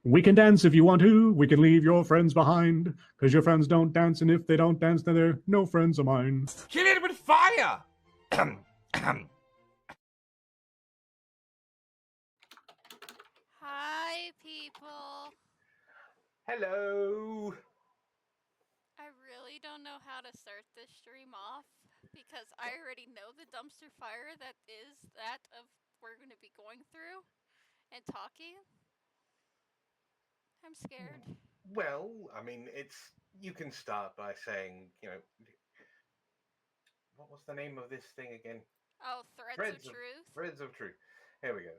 We can dance if you want to. We can leave your friends behind. Because your friends don't dance, and if they don't dance, then they're no friends of mine. Kill it with fire! Hi, people. Hello. I really don't know how to start this stream off because I already know the dumpster fire that is that of we're going to be going through and talking. I'm scared. Well, I mean, you can start by saying, what was the name of this thing again? Oh, threads of truth. Threads of truth. Here we go.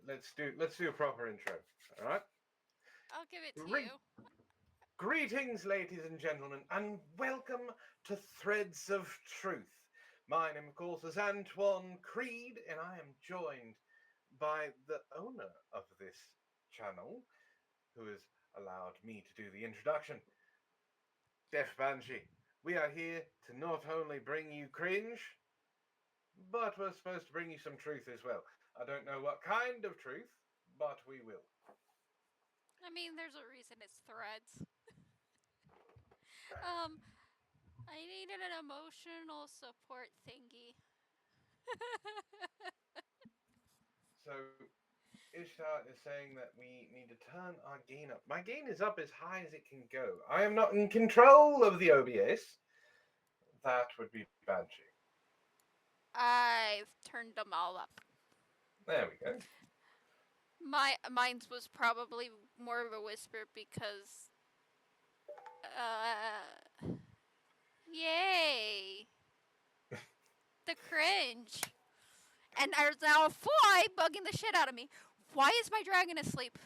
Let's do a proper intro. All right. I'll give it to you. Greetings, ladies and gentlemen, and welcome to Threads of Truth. My name, of course, is Antwon Creed, and I am joined by the owner of this channel, who has allowed me to do the introduction, Deaf Banshee. We are here to not only bring you cringe, but we're supposed to bring you some truth as well. I don't know what kind of truth, but we will. I mean, there's a reason it's threads. I needed an emotional support thingy. So, Ishtar is saying that we need to turn our gain up. My gain is up as high as it can go. I am not in control of the OBS. That would be Banshee. I've turned them all up. There we go. Mine was probably more of a whisper because yay! The cringe. And there's now a fly bugging the shit out of me. Why is my dragon asleep?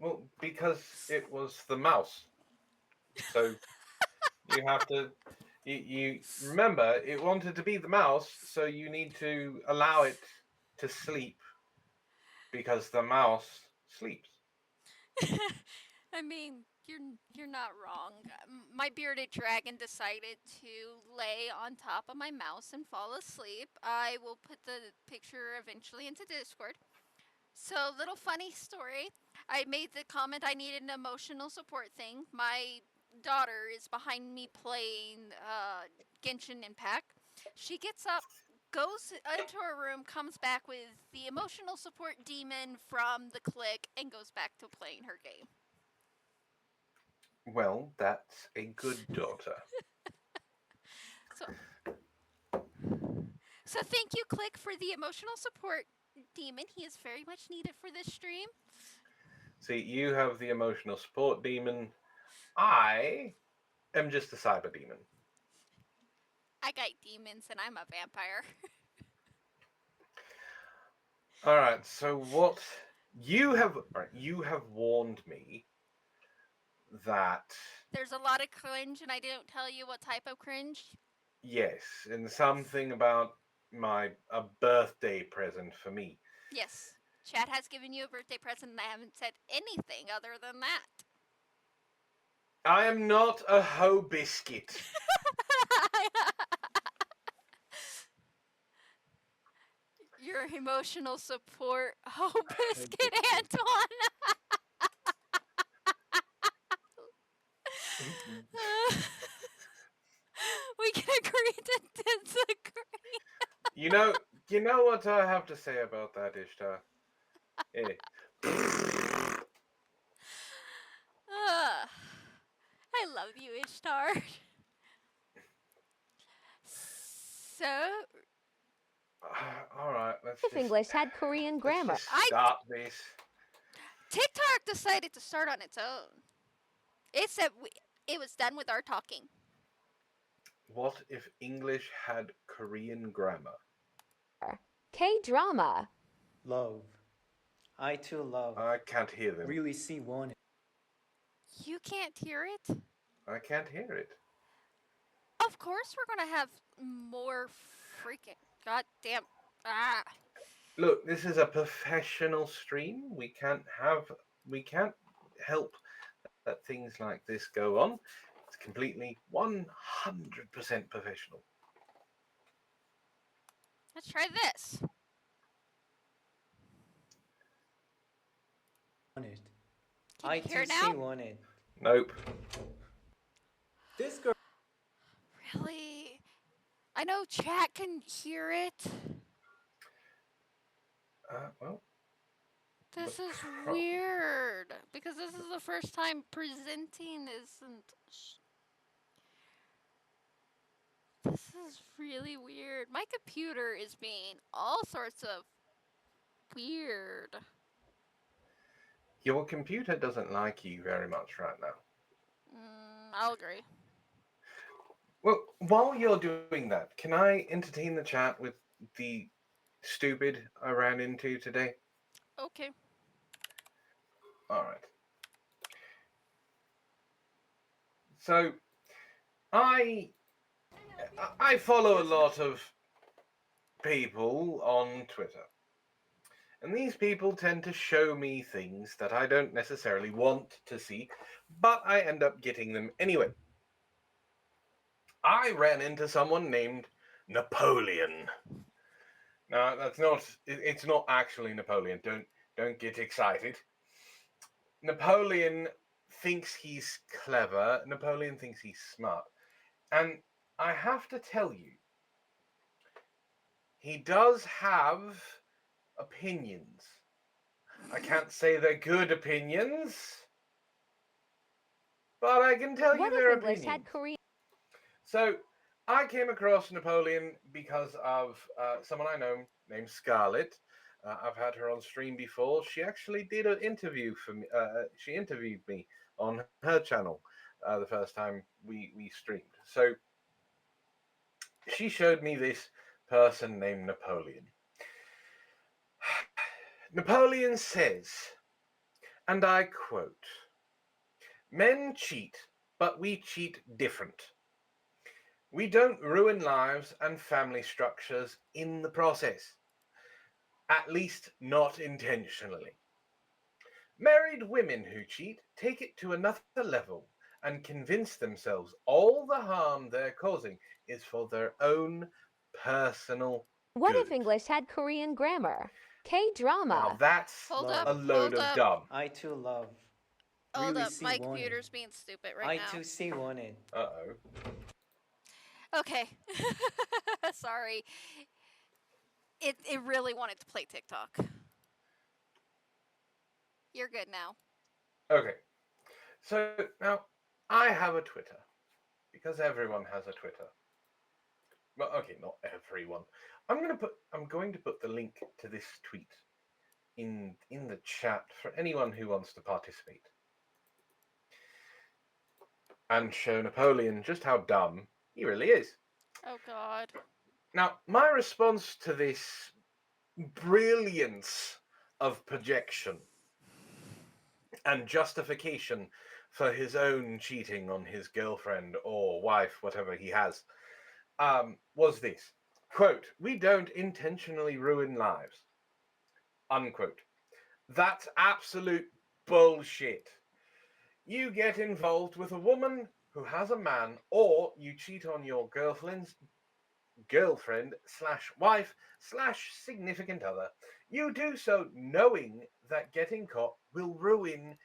Well, because it was the mouse. So you have to. You remember it wanted to be the mouse, so you need to allow it to sleep because the mouse sleeps. I mean, you're not wrong. My bearded dragon decided to lay on top of my mouse and fall asleep. I will put the picture eventually into Discord. So, little funny story. I made the comment I needed an emotional support thing. My daughter is behind me playing Genshin Impact. She gets up, goes into her room, comes back with the emotional support demon from the clique, and goes back to playing her game. Well, that's a good daughter. So thank you, Click, for the emotional support demon. He is very much needed for this stream. See, you have the emotional support demon. I am just a cyber demon. I got demons and I'm a vampire. All right. So what you have warned me that There's a lot of cringe, and I didn't tell you what type of cringe. yes, and something about a birthday present for me. Yes, Chad has given you a birthday present, and I haven't said anything other than that. I am not a hoe biscuit. Your emotional support, biscuit, Antwon. We can agree to disagree. You know what I have to say about that, Ishtar? I love you, Ishtar. So, all right, let's If English had Korean grammar. Let's just start this. TikTok decided to start on its own. It said it was done with our talking. What if English had Korean grammar? K-drama. Love. I too love. I can't hear them. Really see one. You can't hear it? I can't hear it. Of course we're gonna have more freaking goddamn Look, this is a professional stream. We can't help that things like this go on. It's completely 100% professional. Let's try this. On it. Can you hear I2C now? wanted. Nope. This girl. Really? I know chat can hear it. Well, This is pro- weird because this is the first time presenting isn't. This is really weird. My computer is being all sorts of weird. your computer doesn't like you very much right now. I'll agree. Well, while you're doing that, can I entertain the chat with the stupid I ran into today? Okay. All right. So I I follow a lot of people on Twitter. And these people tend to show me things that I don't necessarily want to see, but I end up getting them anyway. I ran into someone named Napoleon. Now, it's not actually Napoleon. Don't get excited. Napoleon thinks he's clever. Napoleon thinks he's smart. And I have to tell you, he does have opinions. I can't say they're good opinions, but I can tell you What their if English opinions. had Korean? So I came across Napoleon because of someone I know named Scarlett. I've had her on stream before. She actually did an interview for me. She interviewed me on her channel the first time we streamed. So she showed me this person named Napoleon. Napoleon says, and I quote, "Men cheat, but we cheat different. We don't ruin lives and family structures in the process. At least not intentionally. Married women who cheat take it to another level and convince themselves all the harm they're causing is for their own personal What good." if English had Korean grammar? Now K-drama. that's Hold Love. up. a load Hold of up. dumb. I too love. Hold Really up. see My wanted. computer's being stupid right now. I2C wanted. Uh-oh. Okay. Sorry. It really wanted to play TikTok. You're good now. Okay. So now I have a Twitter because everyone has a Twitter. Well, okay, not everyone. I'm going to put the link to this tweet in the chat for anyone who wants to participate. And show Napoleon just how dumb he really is. Oh God. Now, my response to this brilliance of projection and justification for his own cheating on his girlfriend or wife, whatever he has, was this. Quote, "We don't intentionally ruin lives." Unquote. That's absolute bullshit. You get involved with a woman who has a man, or you cheat on your girlfriend slash wife slash significant other. You do so knowing that getting caught will ruin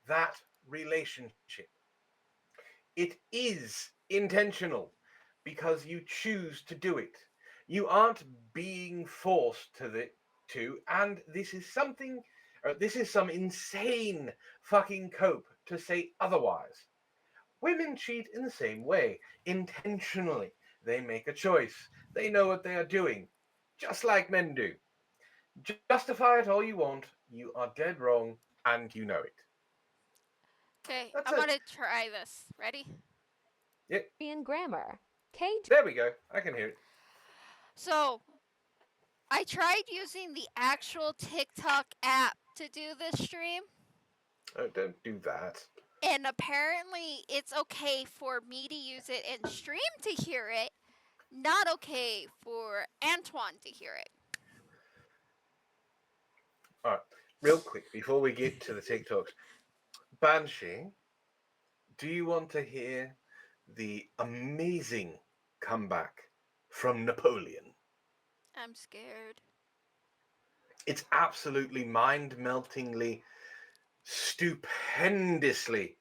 that relationship. It is intentional because you choose to do it. You aren't being forced and this is some insane fucking cope to say otherwise. Women cheat in the same way, intentionally. They make a choice. They know what they are doing, just like men do. Justify it all you want. You are dead wrong, and you know it. Okay, That's I'm it. gonna try this. Ready? Yep. Korean grammar. K. There we go. I can hear it. So I tried using the actual TikTok app to do this stream, Oh, don't do that. and apparently it's okay for me to use it and stream to hear it, not okay for Antwon to hear it. All right. Real quick, before we get to the TikToks, Banshee, do you want to hear the amazing comeback from Napoleon? I'm scared. It's absolutely mind-meltingly stupendously.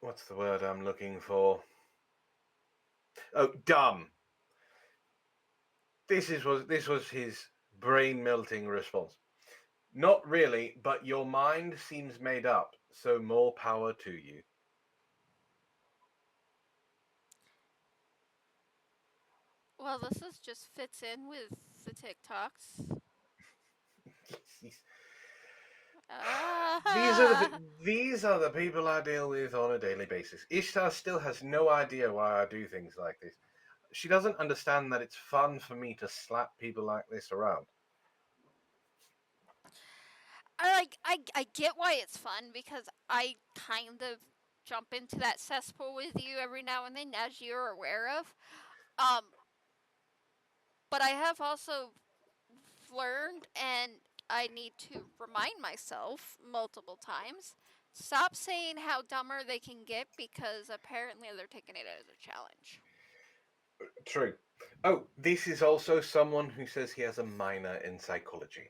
What's the word I'm looking for? Oh, dumb. This was his brain melting response. Not really, but your mind seems made up, so more power to you. Well, just fits in with the TikToks. These are Ah. these are the people I deal with on a daily basis. Ishtar still has no idea why I do things like this. She doesn't understand that it's fun for me to slap people like this around. I get why it's fun because I kind of jump into that cesspool with you every now and then, as you're aware of. Um, but I have also learned, and I need to remind myself multiple times. Stop saying how dumber they can get because apparently they're taking it as a challenge. True. Oh, this is also someone who says he has a minor in psychology.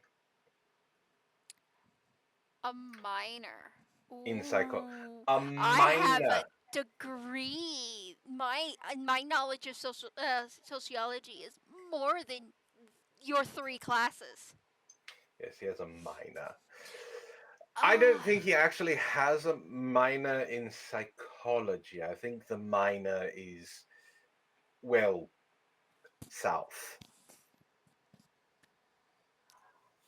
A minor. In psycho, Ooh, a I have minor. a degree. My knowledge of sociology is more than your 3 classes. Yes, he has a minor. I don't Ah, think he actually has a minor in psychology. I think the minor is, well, south.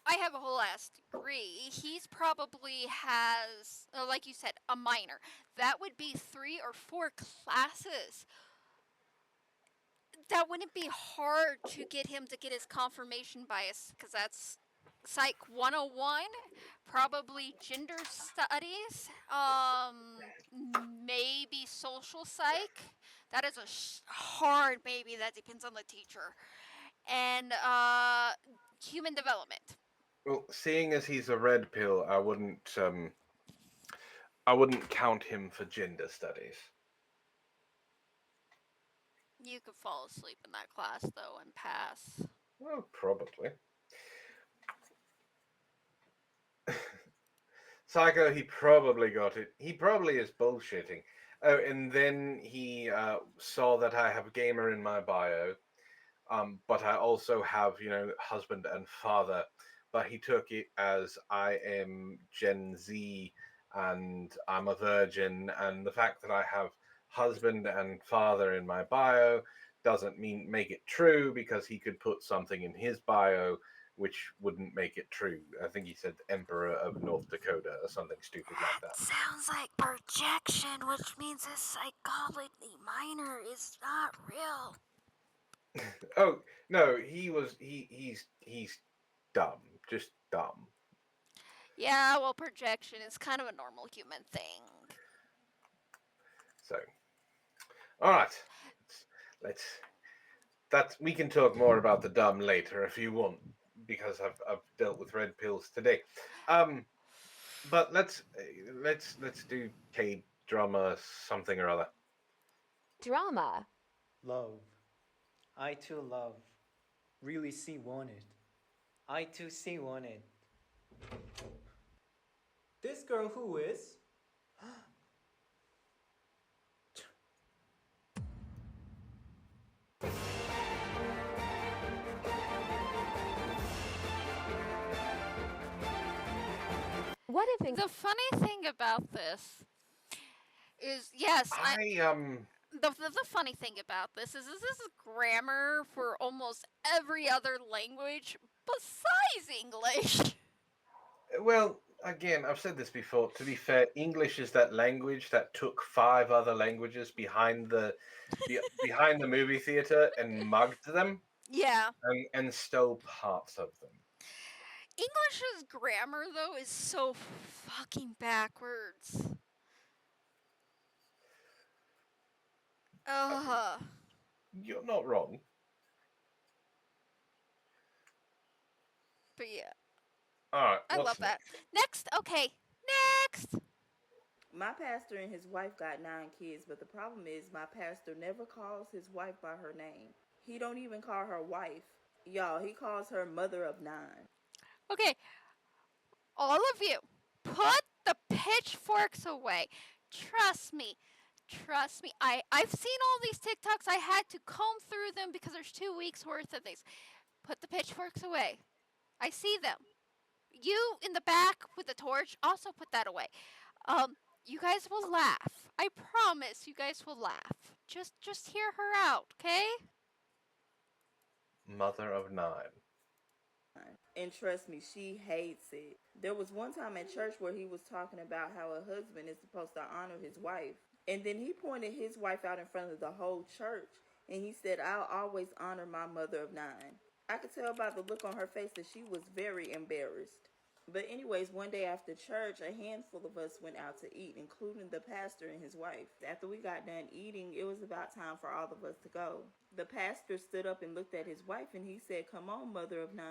I have a whole ass degree. He's probably has, like you said, a minor. That would be 3 or 4 classes. That wouldn't be hard to get him to get his confirmation bias because that's Psych 101, probably gender studies, maybe social psych. That is a hard maybe. That depends on the teacher. And human development. Well, seeing as he's a red pill, I wouldn't count him for gender studies. You could fall asleep in that class though and pass. Well, probably. Psycho, he probably got it. He probably is bullshitting. Oh, and then he saw that I have gamer in my bio, but I also have, husband and father. But he took it as I am Gen Z and I'm a virgin, and the fact that I have husband and father in my bio doesn't mean make it true because he could put something in his bio which wouldn't make it true. I think he said Emperor of North Dakota or something stupid like that. Sounds like projection, which means his psychology minor is not real. Oh no, he's dumb, just dumb. Yeah, well, projection is kind of a normal human thing. So, all right, let's that we can talk more about the dumb later if you want, because I've dealt with red pills today. But let's do K drama something or other. Drama. Love. I too love. Really see wanted. I too see wanted. This girl who is? What if in The funny thing about this is, yes, the funny thing about this is this is grammar for almost every other language besides English. Well, again, I've said this before. To be fair, English is that language that took 5 other languages behind the movie theater and mugged them Yeah. and stole parts of them. English's grammar, though, is so fucking backwards. Ugh. You're not wrong. But yeah, All right, I what's love that. next? Next, okay. Next! My pastor and his wife got 9 kids, but the problem is my pastor never calls his wife by her name. He don't even call her wife. Y'all, he calls her mother of 9. Okay, All of you, put the pitchforks away. Trust me. Trust me. I've seen all these TikToks. I had to comb through them because there's 2 weeks worth of these. Put the pitchforks away. I see them. You in the back with the torch, also put that away. You guys will laugh. I promise you guys will laugh. Just hear her out, okay? Mother of 9. And trust me, she hates it. There was one time at church where he was talking about how a husband is supposed to honor his wife. And then he pointed his wife out in front of the whole church. And he said, I'll always honor my mother of 9. I could tell by the look on her face that she was very embarrassed. But anyways, one day after church, a handful of us went out to eat, including the pastor and his wife. After we got done eating, it was about time for all of us to go. The pastor stood up and looked at his wife and he said, come on, mother of 9.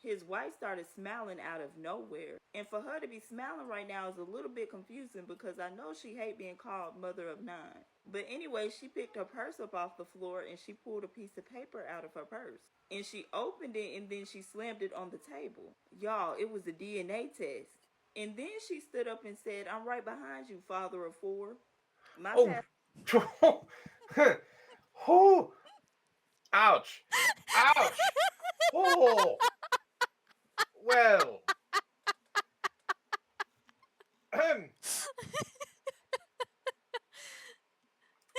His wife started smiling out of nowhere. And for her to be smiling right now is a little bit confusing because I know she hates being called mother of 9. But anyway, she picked her purse up off the floor and she pulled a piece of paper out of her purse. And she opened it and then she slammed it on the table. Y'all, it was a DNA test. And then she stood up and said, I'm right behind you, father of 4. My Oh. Oh. Ouch. Ouch. Oh. Well.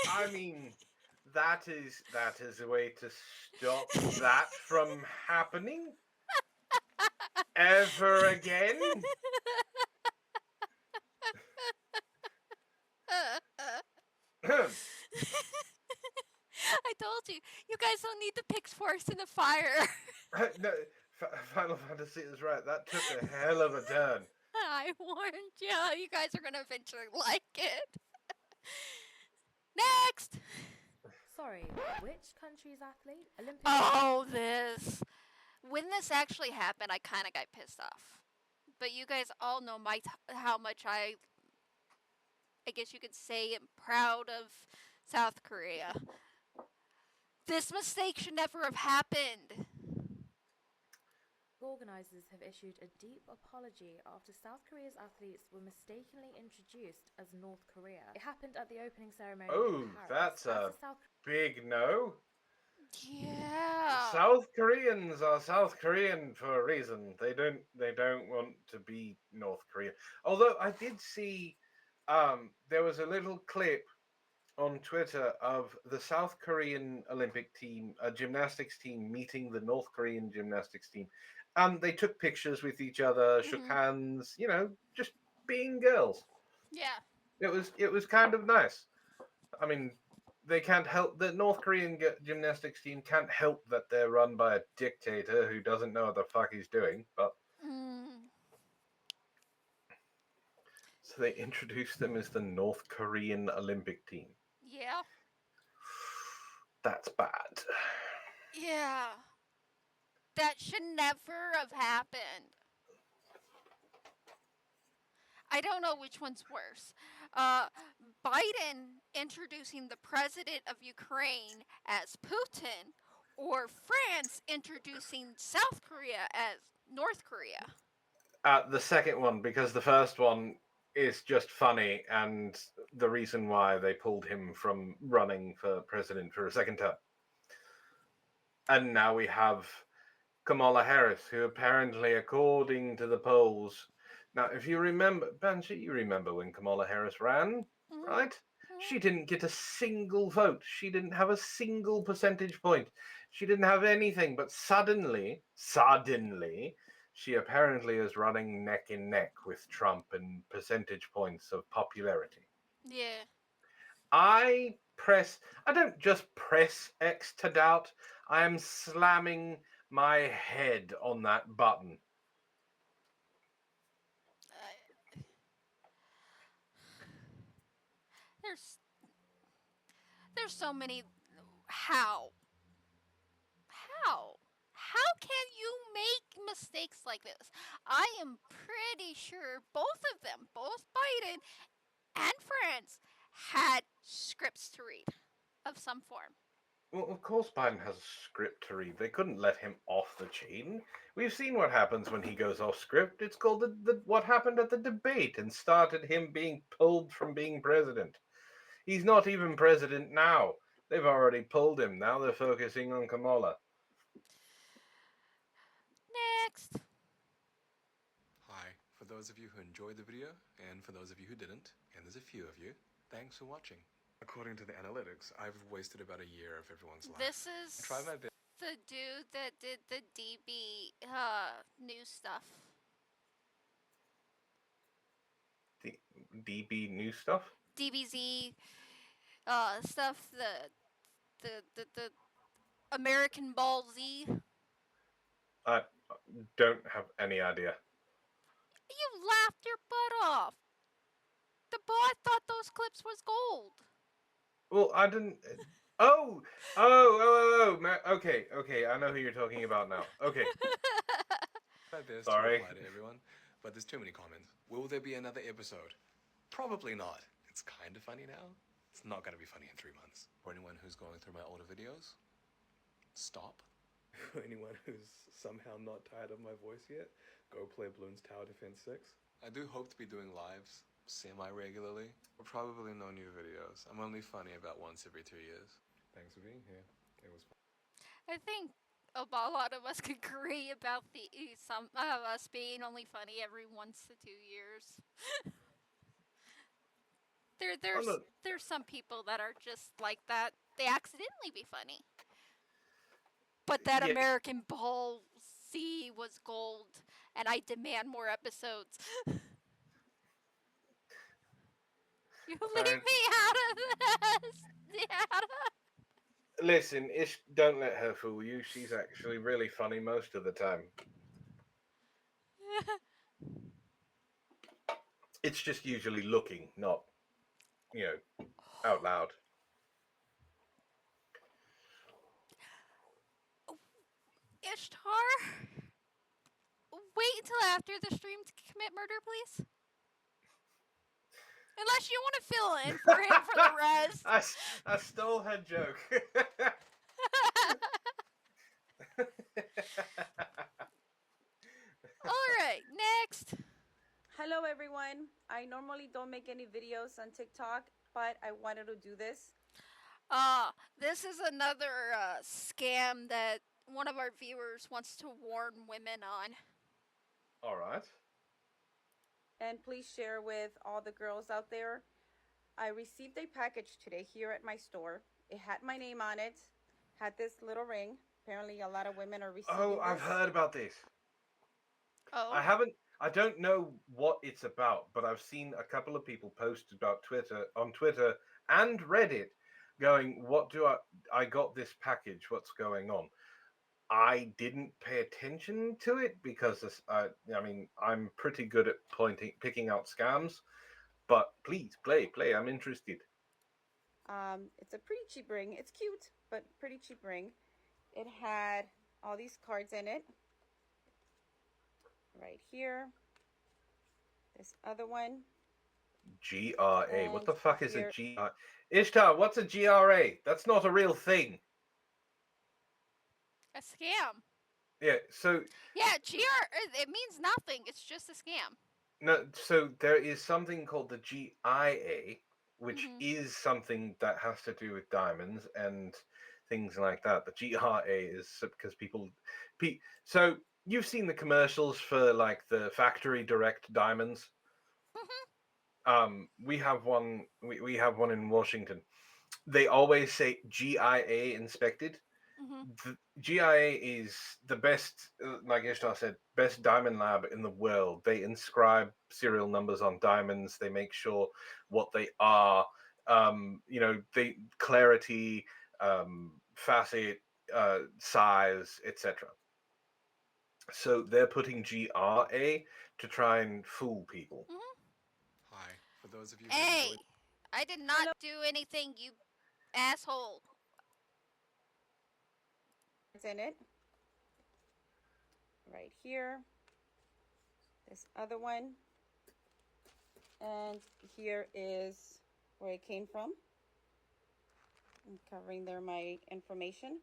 I mean, that is a way to stop that from happening ever again. I told you, you guys don't need the pitchforks in the fire. No, Final Fantasy is right. That took a hell of a turn. I warned you. You guys are gonna eventually like it. Next. Sorry, which country's athlete? Olympic. Oh, this. When this actually happened, I kind of got pissed off. But you guys all know how much I guess you could say, am proud of South Korea. This mistake should never have happened. Organizers have issued a deep apology after South Korea's athletes were mistakenly introduced as North Korea. It happened at the opening ceremony in Paris. That's a big no. Yeah. South Koreans are South Korean for a reason. They don't want to be North Korea. Although I did see there was a little clip on Twitter of the South Korean Olympic team, a gymnastics team, meeting the North Korean gymnastics team. And they took pictures with each other, shook hands, just being girls. Yeah. It was kind of nice. I mean, they can't help, the North Korean gymnastics team can't help that they're run by a dictator who doesn't know what the fuck he's doing, but so they introduced them as the North Korean Olympic team. Yeah. That's bad. Yeah. That should never have happened. I don't know which one's worse. Biden introducing the president of Ukraine as Putin, or France introducing South Korea as North Korea. The second one, because the first one is just funny and the reason why they pulled him from running for president for a second term. And now we have Kamala Harris, who apparently, according to the polls, now if you remember, Banshee, you remember when Kamala Harris ran, right? She didn't get a single vote. She didn't have a single percentage point. She didn't have anything, but suddenly, she apparently is running neck and neck with Trump in percentage points of popularity. Yeah. I don't just press X to doubt. I am slamming my head on that button. There's so many. How can you make mistakes like this? I am pretty sure both of them, both Biden and France, had scripts to read of some form. Well, of course Biden has a script to read. They couldn't let him off the chain. We've seen what happens when he goes off script. It's called the what happened at the debate and started him being pulled from being president. He's not even president now. They've already pulled him. Now they're focusing on Kamala. Next. Hi, for those of you who enjoyed the video, and for those of you who didn't, and there's a few of you, thanks for watching. According to the analytics, I've wasted about a year of everyone's life. This is I tried my best. the dude that did the DB news stuff. The DB new stuff. DBZ stuff. The American Ball Z. I don't have any idea. You laughed your butt off. The bot thought those clips was gold. Well, I didn't. Okay. I know who you're talking about now. Okay. My best Sorry. to reply to everyone, but there's too many comments. Will there be another episode? Probably not. It's kind of funny now. It's not going to be funny in 3 months. For anyone who's going through my older videos, stop. For anyone who's somehow not tired of my voice yet, go play Bloons Tower Defense 6. I do hope to be doing lives semi-regularly, but probably no new videos. I'm only funny about once every 2 years. Thanks for being here. It was fun. I think a lot of us could agree about some of us being only funny every 1 to 2 years. There's some people that are just like that. They accidentally be funny. But that Yes. American Ball Z was gold, and I demand more episodes. You leave me out of this. Listen, don't let her fool you. She's actually really funny most of the time. It's just usually looking, not, out loud. Ishtar, wait until after the stream to commit murder, please. Unless you want to fill in for him for the rest. I stole her joke. Alright, next. Hello everyone. I normally don't make any videos on TikTok, but I wanted to do this. This is another scam that one of our viewers wants to warn women on. Alright. And please share with all the girls out there. I received a package today here at my store. It had my name on it, had this little ring. Apparently a lot of women are receiving Oh, I've this. heard about this. Oh. I don't know what it's about, but I've seen a couple of people post about on Twitter and Reddit going, I got this package, what's going on? I didn't pay attention to it because I'm pretty good at picking out scams, but please play, I'm interested. It's a pretty cheap ring. It's cute, but pretty cheap ring. It had all these cards in it. Right here. This other one. GRA. What the And fuck is a here- GRA? Ishtar, what's a GRA? That's not a real thing. A scam. Yeah, so... Yeah, it means nothing. It's just a scam. No, so there is something called the GIA, which is something that has to do with diamonds and things like that. The GRA is because so you've seen the commercials for like the factory direct diamonds. We have one. We have one in Washington. They always say GIA inspected. The GIA is the best, like Ishtar said, best diamond lab in the world. They inscribe serial numbers on diamonds. They make sure what they are. They clarity, facet, size, etc. So they're putting GRA to try and fool people. Hi, for those of you who Hey, enjoyed... I did not do anything, you asshole. It's in it. Right here. This other one. And here is where it came from. I'm covering there my information.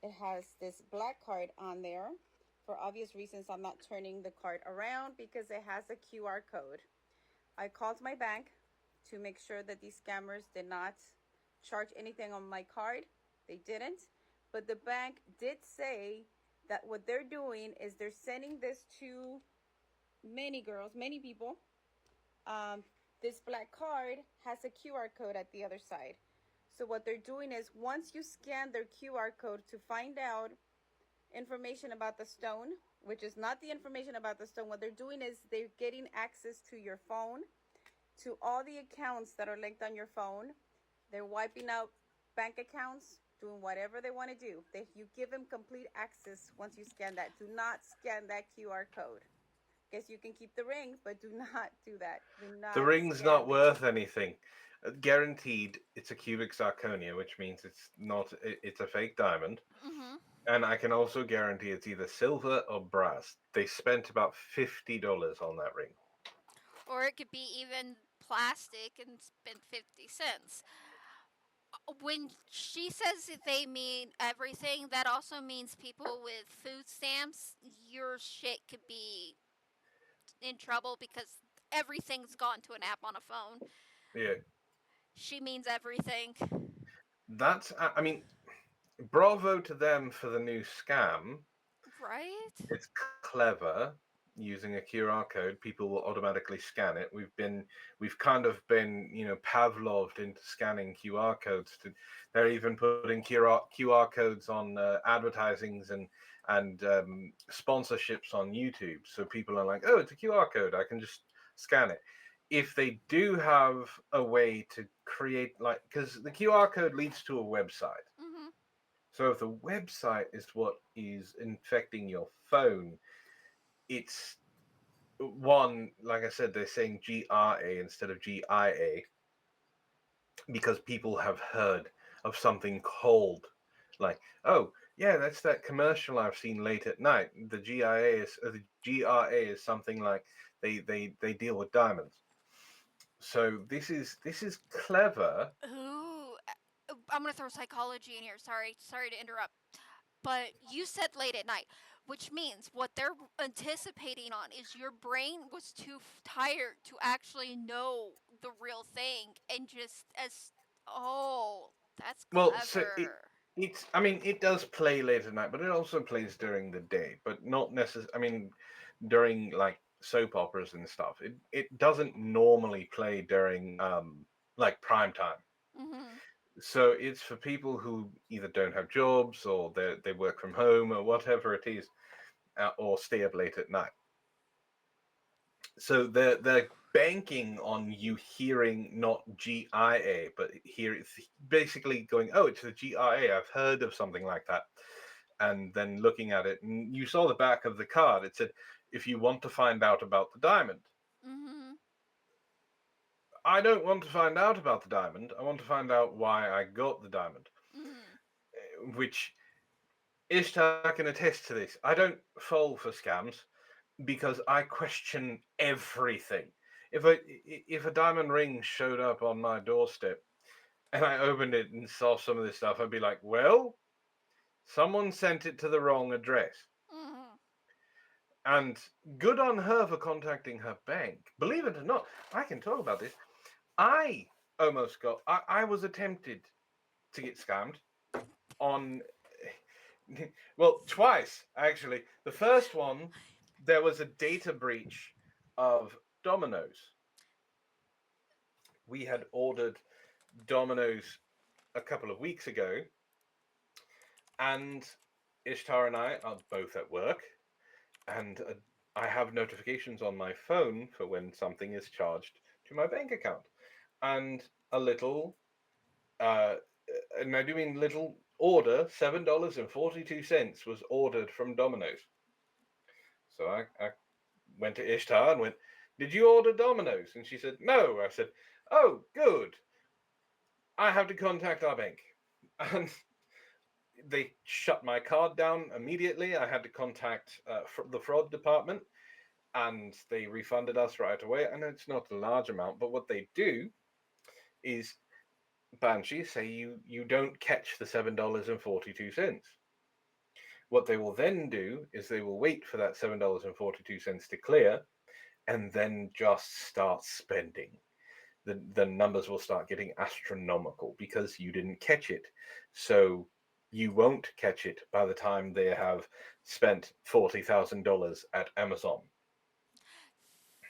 It has this black card on there. For obvious reasons, I'm not turning the card around because it has a QR code. I called my bank to make sure that these scammers did not charge anything on my card. They didn't. But the bank did say that what they're doing is they're sending this to many girls, many people. Um, this black card has a QR code at the other side. So what they're doing is once you scan their QR code to find out information about the stone, which is not the information about the stone, what they're doing is they're getting access to your phone, to all the accounts that are linked on your phone. They're wiping out bank accounts, doing whatever they want to do. You give them complete access once you scan that. Do not scan that QR code. Guess you can keep the ring, but do not do that. Do not. The ring's not worth anything. Guaranteed, it's a cubic zirconia, which means it's a fake diamond. Mm-hmm. And I can also guarantee it's either silver or brass. They spent about $50 on that ring. Or it could be even plastic and spent 50 cents. When she says that they mean everything, that also means people with food stamps, your shit could be in trouble because everything's gone to an app on a phone. Yeah. She means everything. I mean, bravo to them for the new scam. Right? It's clever. Using a QR code, people will automatically scan it. We've kind of been, Pavloved into scanning QR codes. They're even putting QR codes on advertisings and sponsorships on YouTube. So people are like, oh, it's a QR code. I can just scan it. If they do have a way to create, because the QR code leads to a website. Mm-hmm. So if the website is what is infecting your phone, it's one, like I said, they're saying GRA instead of GIA because people have heard of something called oh yeah, that's that commercial I've seen late at night. The GRA is something like they deal with diamonds. So this is clever. Ooh, I'm gonna throw psychology in here. Sorry to interrupt. But you said late at night, which means what they're anticipating on is your brain was too tired to actually know the real thing and just as that's Well, so clever. it's I mean it does play late at night, but it also plays during the day, but not necessarily. I mean, during like soap operas and stuff. It doesn't normally play during like prime time. Mm-hmm. So it's for people who either don't have jobs or they work from home or whatever it is, or stay up late at night. So they're banking on you hearing not GIA, but here it's basically going, oh, it's the GIA. I've heard of something like that. And then looking at it, and you saw the back of the card. It said, if you want to find out about the diamond. Mm-hmm. I don't want to find out about the diamond. I want to find out why I got the diamond. Mm-hmm. Which Ishtar can attest to this. I don't fall for scams because I question everything. If a diamond ring showed up on my doorstep and I opened it and saw some of this stuff, I'd be like, well, someone sent it to the wrong address. Mm-hmm. And good on her for contacting her bank. Believe it or not, I can talk about this. I I was attempted to get scammed on, well, twice, actually. The first one, there was a data breach of Domino's. We had ordered Domino's a couple of weeks ago, and Ishtar and I are both at work, and I have notifications on my phone for when something is charged to my bank account. And a little, and I do mean little order, $7.42 was ordered from Domino's. So I went to Ishtar and went, did you order Domino's? And she said, no. I said, oh, good. I have to contact our bank. And they shut my card down immediately. I had to contact the fraud department, and they refunded us right away. I know it's not a large amount, but what they do is Banshee say you don't catch the $7.42. What they will then do is they will wait for that $7.42 to clear, and then just start spending. The numbers will start getting astronomical because you didn't catch it. So you won't catch it by the time they have spent $40,000 at Amazon.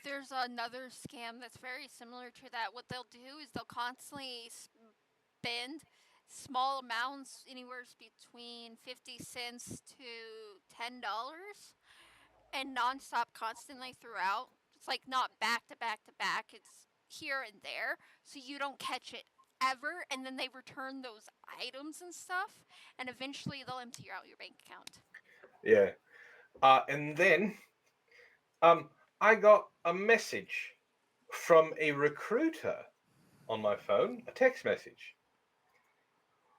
There's another scam that's very similar to that. What they'll do is they'll constantly spend small amounts, anywhere between 50 cents to $10, and nonstop constantly throughout. It's like not back to back to back, it's here and there, so you don't catch it ever, and then they return those items and stuff, and eventually they'll empty out your bank account. Yeah. And then I got a message from a recruiter on my phone, a text message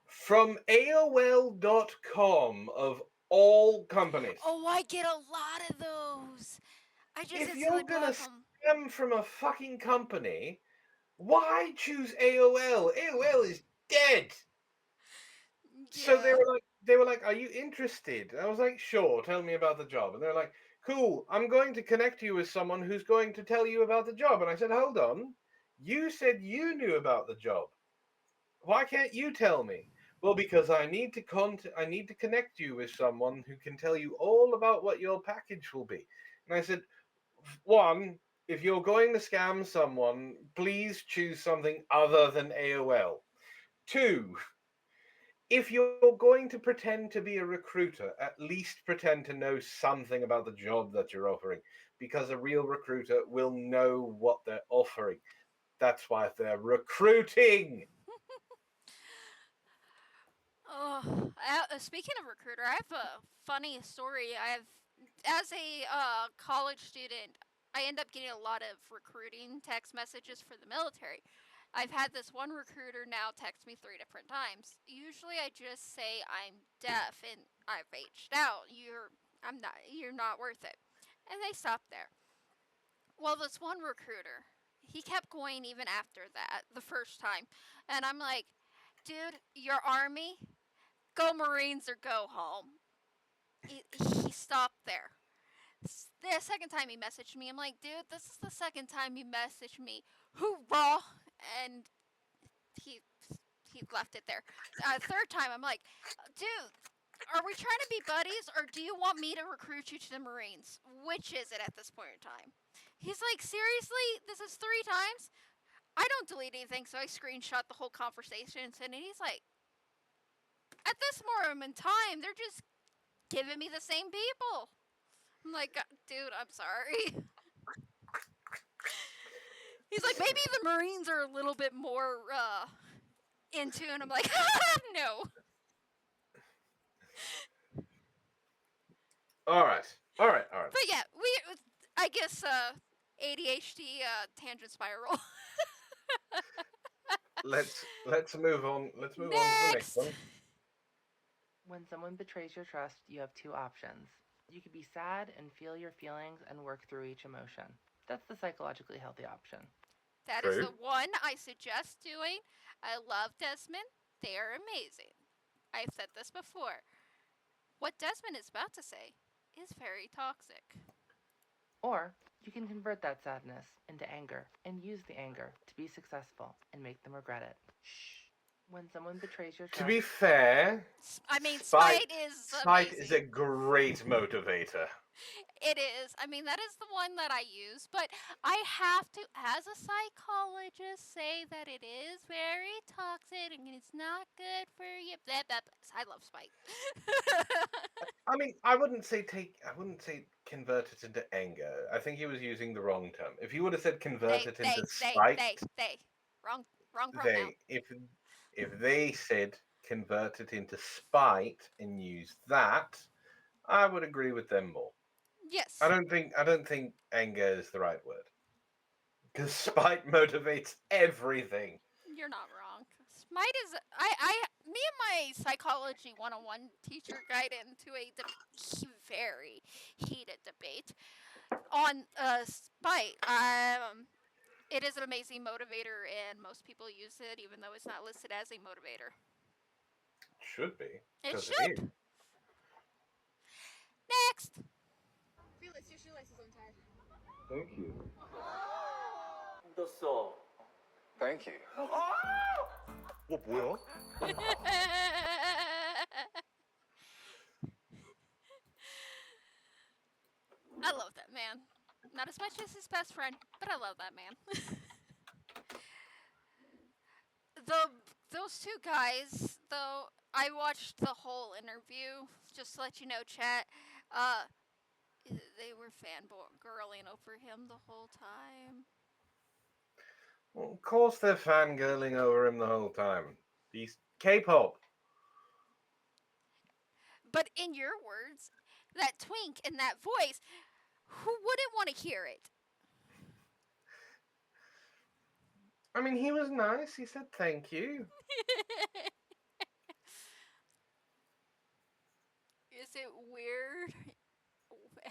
from AOL.com of all companies. Oh, I get a lot of those. I just If instantly you're gonna block them. scam from a fucking company, why choose AOL? AOL is dead. So Yeah. they were like, "Are you interested?" And I was like, "Sure, tell me about the job." And they're like, "Cool, I'm going to connect you with someone who's going to tell you about the job." And I said, "Hold on. You said you knew about the job. Why can't you tell me?" Well, because I need to I need to connect you with someone who can tell you all about what your package will be. And I said, "One, if you're going to scam someone, please choose something other than AOL. Two, if you're going to pretend to be a recruiter, at least pretend to know something about the job that you're offering, because a real recruiter will know what they're offering. That's why they're recruiting." Oh, speaking of recruiter, I have a funny story. As a college student, I end up getting a lot of recruiting text messages for the military. I've had this one recruiter now text me 3 different times. Usually, I just say I'm deaf and I've aged out. You're not worth it, and they stop there. Well, this one recruiter, he kept going even after that the first time, and I'm like, dude, you're Army, go Marines or go home. He stopped there. The second time he messaged me, I'm like, dude, this is the second time you messaged me. Hoorah! And he he left it there. Third time, I'm like, dude, are we trying to be buddies or do you want me to recruit you to the Marines? Which is it at this point in time? He's like, seriously? This is 3 times? I don't delete anything, so I screenshot the whole conversation and sent it. He's like, at this moment in time, they're just giving me the same people. I'm like, dude, I'm sorry. He's like, maybe the Marines are a little bit more in tune. I'm like, no. All right, all right, all right. But yeah, I guess, ADHD tangent spiral. Let's move on. Let's move on to the next Next. one. When someone betrays your trust, you have two options. You could be sad and feel your feelings and work through each emotion. That's the psychologically healthy option. That is True. the one I suggest doing. I love Desmond. They are amazing. I've said this before. What Desmond is about to say is very toxic. Or you can convert that sadness into anger and use the anger to be successful and make them regret it. Shh. When someone betrays your To trust, be fair, I mean, spite Spite is spite is a amazing. great motivator. It is. I mean, that is the one that I use, but I have to, as a psychologist, say that it is very toxic and it's not good for you. Blah, blah, blah. I love Spite. I mean, I wouldn't say convert it into anger. I think he was using the wrong term. If he would have said convert it into spite, They. Wrong pronoun. they if they said convert it into spite and use that, I would agree with them more. Yes. I don't think anger is the right word. Because spite motivates everything. You're not wrong. Smite is me and my psychology 101 teacher got into a very heated debate on spite. It is an amazing motivator, and most people use it, even though it's not listed as a motivator. Should be. It 'Cause should. It is. Next. Felix, your shoelaces untied. Thank you. 묻었어. Thank you. 뭐야? I love that man. Not as much as his best friend, but I love that man. Those two guys, though, I watched the whole interview. Just to let you know, chat. They were fangirling over him the whole time. Well, of course they're fangirling over him the whole time. He's K-pop. But in your words, that twink and that voice, who wouldn't want to hear it? I mean, he was nice. He said thank you. Is it weird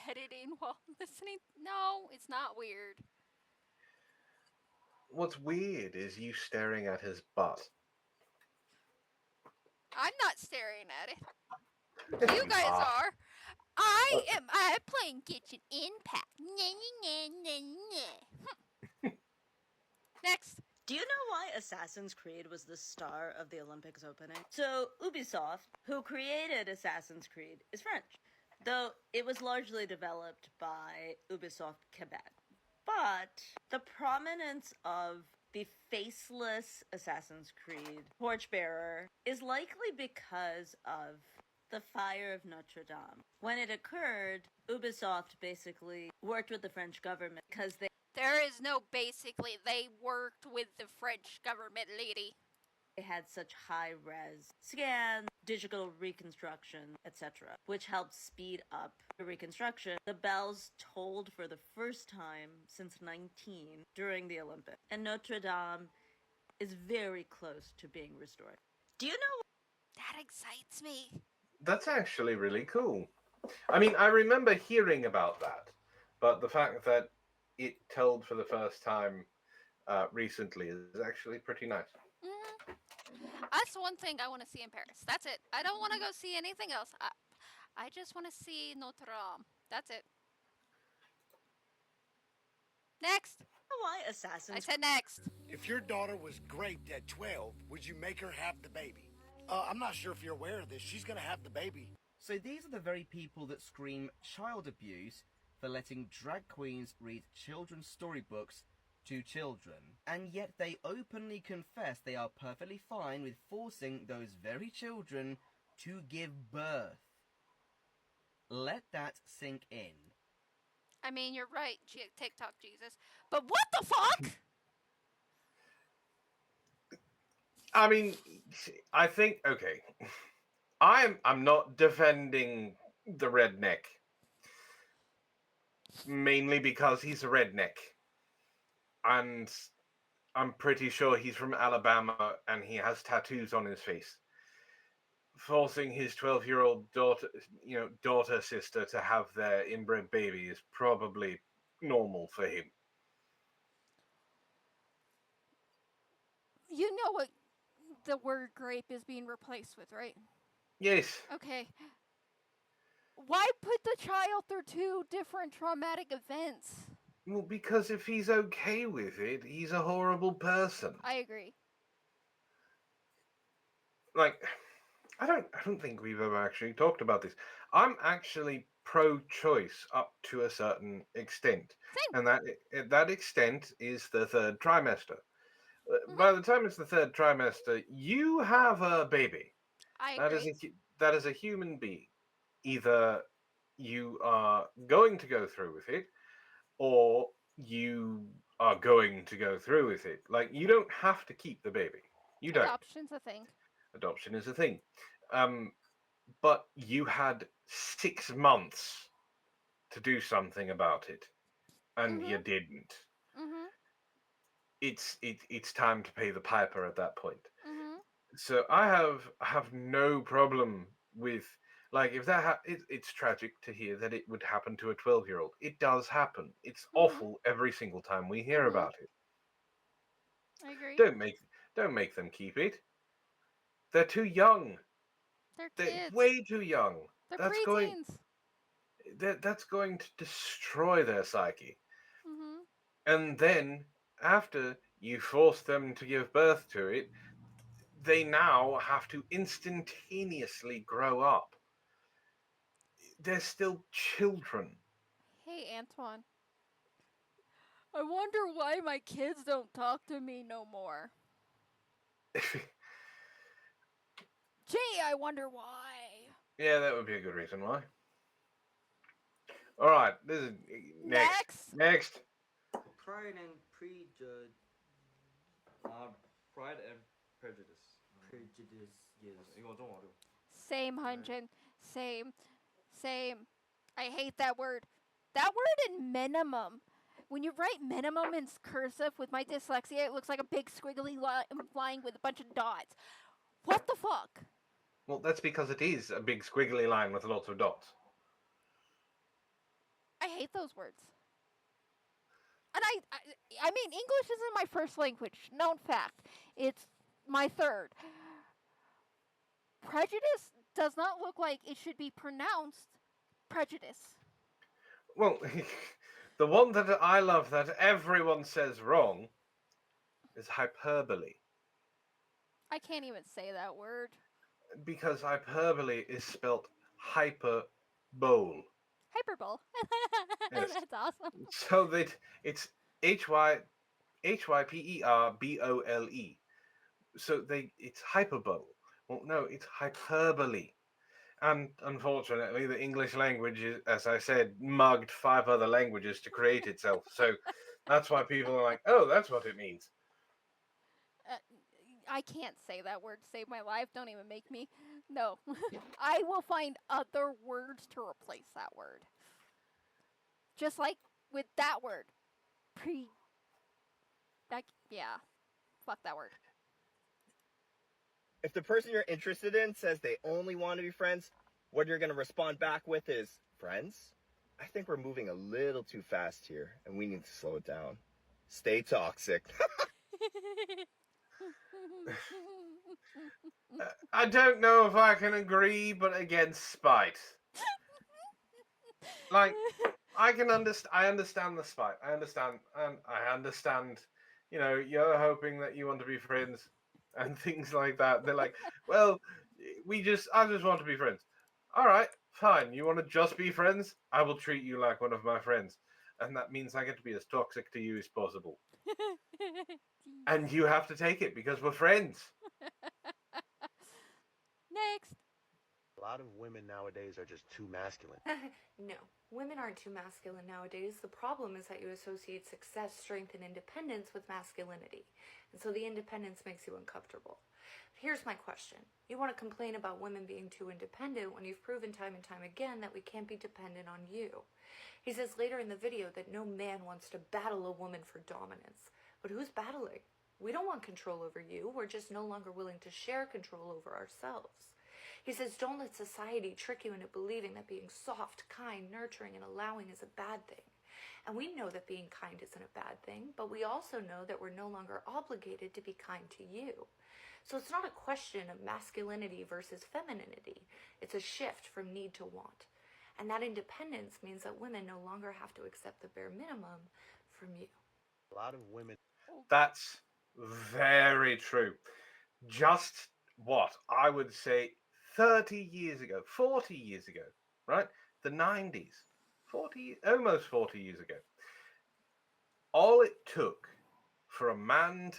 editing while listening? No, it's not weird. What's weird is you staring at his butt. I'm not staring at it. You guys are. I am playing Kitchen Impact. Next. Do you know why Assassin's Creed was the star of the Olympics opening? So, Ubisoft, who created Assassin's Creed, is French, though it was largely developed by Ubisoft Quebec. But the prominence of the faceless Assassin's Creed torchbearer is likely because of the fire of Notre Dame. When it occurred, Ubisoft basically worked with the French government because There is no basically. They worked with the French government, lady. they had such high-res scans, digital reconstruction, etc., which helped speed up the reconstruction. The bells tolled for the first time since 19 during the Olympics, and Notre Dame is very close to being restored. Do you know? That excites me. That's actually really cool. I mean, I remember hearing about that, but the fact that it told for the first time recently is actually pretty nice. Mm-hmm. That's one thing I want to see in Paris. That's it. I don't want to go see anything else. I just want to see Notre Dame. That's it. Next. Why Assassin's? I said next. If your daughter was raped at 12, would you make her have the baby? I'm not sure if you're aware of this. She's gonna have the baby. So these are the very people that scream child abuse for letting drag queens read children's storybooks to children. And yet they openly confess they are perfectly fine with forcing those very children to give birth. Let that sink in. I mean, you're right, TikTok Jesus. But what the fuck? I mean, I think okay. I'm not defending the redneck. Mainly because he's a redneck. And I'm pretty sure he's from Alabama and he has tattoos on his face. Forcing his 12-year-old daughter sister to have their inbred baby is probably normal for him. You know what the word grape is being replaced with, right? Yes. Okay. Why put the child through two different traumatic events? Well, because if he's okay with it, he's a horrible person. I agree. Like, I don't think we've ever actually talked about this. I'm actually pro-choice up to a certain extent. Same. And that extent is the third trimester. By the time it's the third trimester, you have a baby. I agree. That is a human being. Either you are going to go through with it, or you are going to go through with it. Like, you don't have to keep the baby. You don't. Adoption's a thing. Adoption is a thing. But you had 6 months to do something about it, and you didn't. Mm-hmm. It's time to pay the piper at that point. Mm-hmm. So I have no problem with, like, if that it's tragic to hear that it would happen to a 12-year-old. It does happen. It's awful every single time we hear about it. I agree. Don't make them keep it. They're too young. They're They're kids. way too young. They're That's going to destroy their psyche. Mm-hmm. And then after you force them to give birth to it, they now have to instantaneously grow up. They're still children. Hey, Antwon. I wonder why my kids don't talk to me no more. Gee, I wonder why. Yeah, that would be a good reason why. All right, this is next. Pride and Prejudice. Pride and Prejudice. Prejudice, yes. 이거 좀 어려워. Same, Hunjin. Same. I hate that word. That word in minimum. When you write minimum in cursive with my dyslexia, it looks like a big squiggly line with a bunch of dots. What the fuck? Well, that's because it is a big squiggly line with lots of dots. I hate those words. And I mean, English isn't my first language. Known fact. It's my third. Prejudice does not look like it should be pronounced prejudice. Well, the one that I love that everyone says wrong is hyperbole. I can't even say that word. Because hyperbole is spelt hyperbole. Hyperbole. Yes. That's awesome. So that it's hyperbole. So it's hyperbole. Well, no, it's hyperbole. And unfortunately, the English language, is, as I said, mugged 5 other languages to create itself. So that's why people are like, oh, that's what it means. I can't say that word to save my life. Don't even make me. No. I will find other words to replace that word. Just like with that word. Yeah. Fuck that word. If the person you're interested in says they only want to be friends, what you're going to respond back with is, friends? I think we're moving a little too fast here, and we need to slow it down. Stay toxic. I don't know if I can agree, but against spite. Like, I understand the spite. I understand, you know, you're hoping that you want to be friends and things like that. They're like, well, I just want to be friends. All right, fine. You want to just be friends? I will treat you like one of my friends. And that means I get to be as toxic to you as possible. And you have to take it because we're friends. Next. A lot of women nowadays are just too masculine. No, women aren't too masculine nowadays. The problem is that you associate success, strength, and independence with masculinity. And so the independence makes you uncomfortable. Here's my question. You want to complain about women being too independent when you've proven time and time again that we can't be dependent on you. He says later in the video that no man wants to battle a woman for dominance. But who's battling? We don't want control over you. We're just no longer willing to share control over ourselves. He says, don't let society trick you into believing that being soft, kind, nurturing, and allowing is a bad thing. And we know that being kind isn't a bad thing, but we also know that we're no longer obligated to be kind to you. So it's not a question of masculinity versus femininity. It's a shift from need to want. And that independence means that women no longer have to accept the bare minimum from you. A lot of women. That's very true. Just what I would say 30 years ago, 40 years ago, right? The 90s, almost 40 years ago. All it took for a man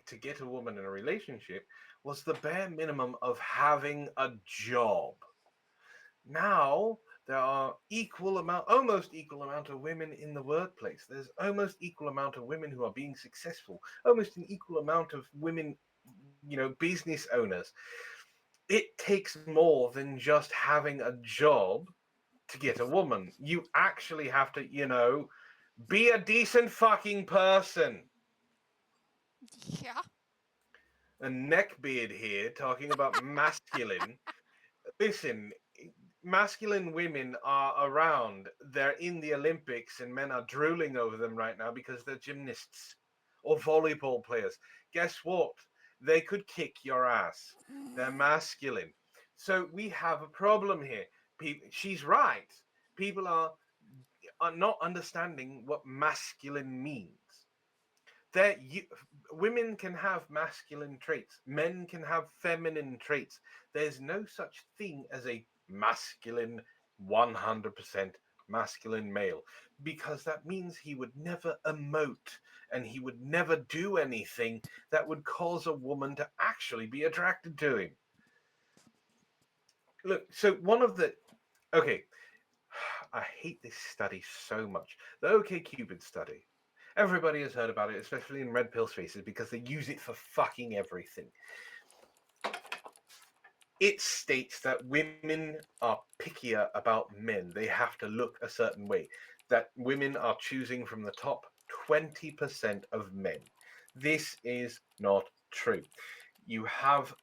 to get a woman in a relationship was the bare minimum of having a job. Now there are almost equal amount of women in the workplace. There's almost equal amount of women who are being successful. Almost an equal amount of women, business owners. It takes more than just having a job to get a woman. You actually have to, be a decent fucking person. Yeah. A neckbeard here talking about masculine. Listen, masculine women are around. They're in the Olympics and men are drooling over them right now because they're gymnasts or volleyball players. guess what? They could kick your ass. They're masculine. So we have a problem here. She's right. People are not understanding what masculine means. Women can have masculine traits. Men can have feminine traits. There's no such thing as a masculine, 100% masculine male, because that means he would never emote and he would never do anything that would cause a woman to actually be attracted to him. Look, so okay, I hate this study so much. The OkCupid study. Everybody has heard about it, especially in red pill spaces, because they use it for fucking everything. It states that women are pickier about men. They have to look a certain way. That women are choosing from the top 20% of men. This is not true. You have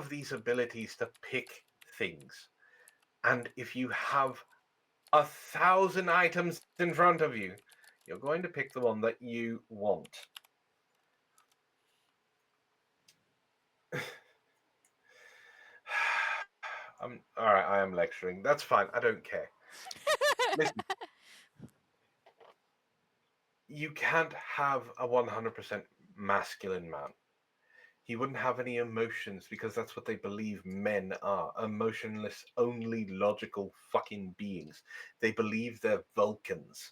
these abilities to pick things. And if you have 1,000 items in front of you, you're going to pick the one that you want. All right, I am lecturing. That's fine. I don't care. Listen, you can't have a 100% masculine man. He wouldn't have any emotions because that's what they believe men are. Emotionless, only logical fucking beings. They believe they're Vulcans.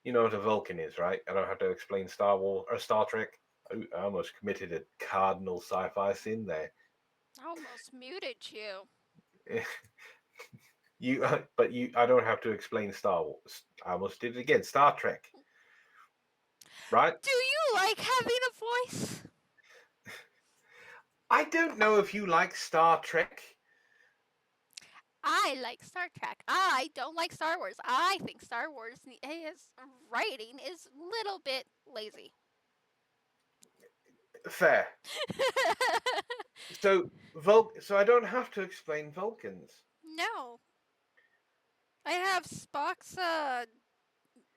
You know what a Vulcan is, right? I don't have to explain Star Wars or Star Trek. I almost committed a cardinal sci-fi sin there. I almost muted you. I don't have to explain Star Wars. I almost did it again. Star Trek, right? Do you like having a voice? I don't know if you like Star Trek. I like Star Trek. I don't like Star Wars. I think Star Wars writing is a little bit lazy. Fair. So I don't have to explain Vulcans. No. I have Spock's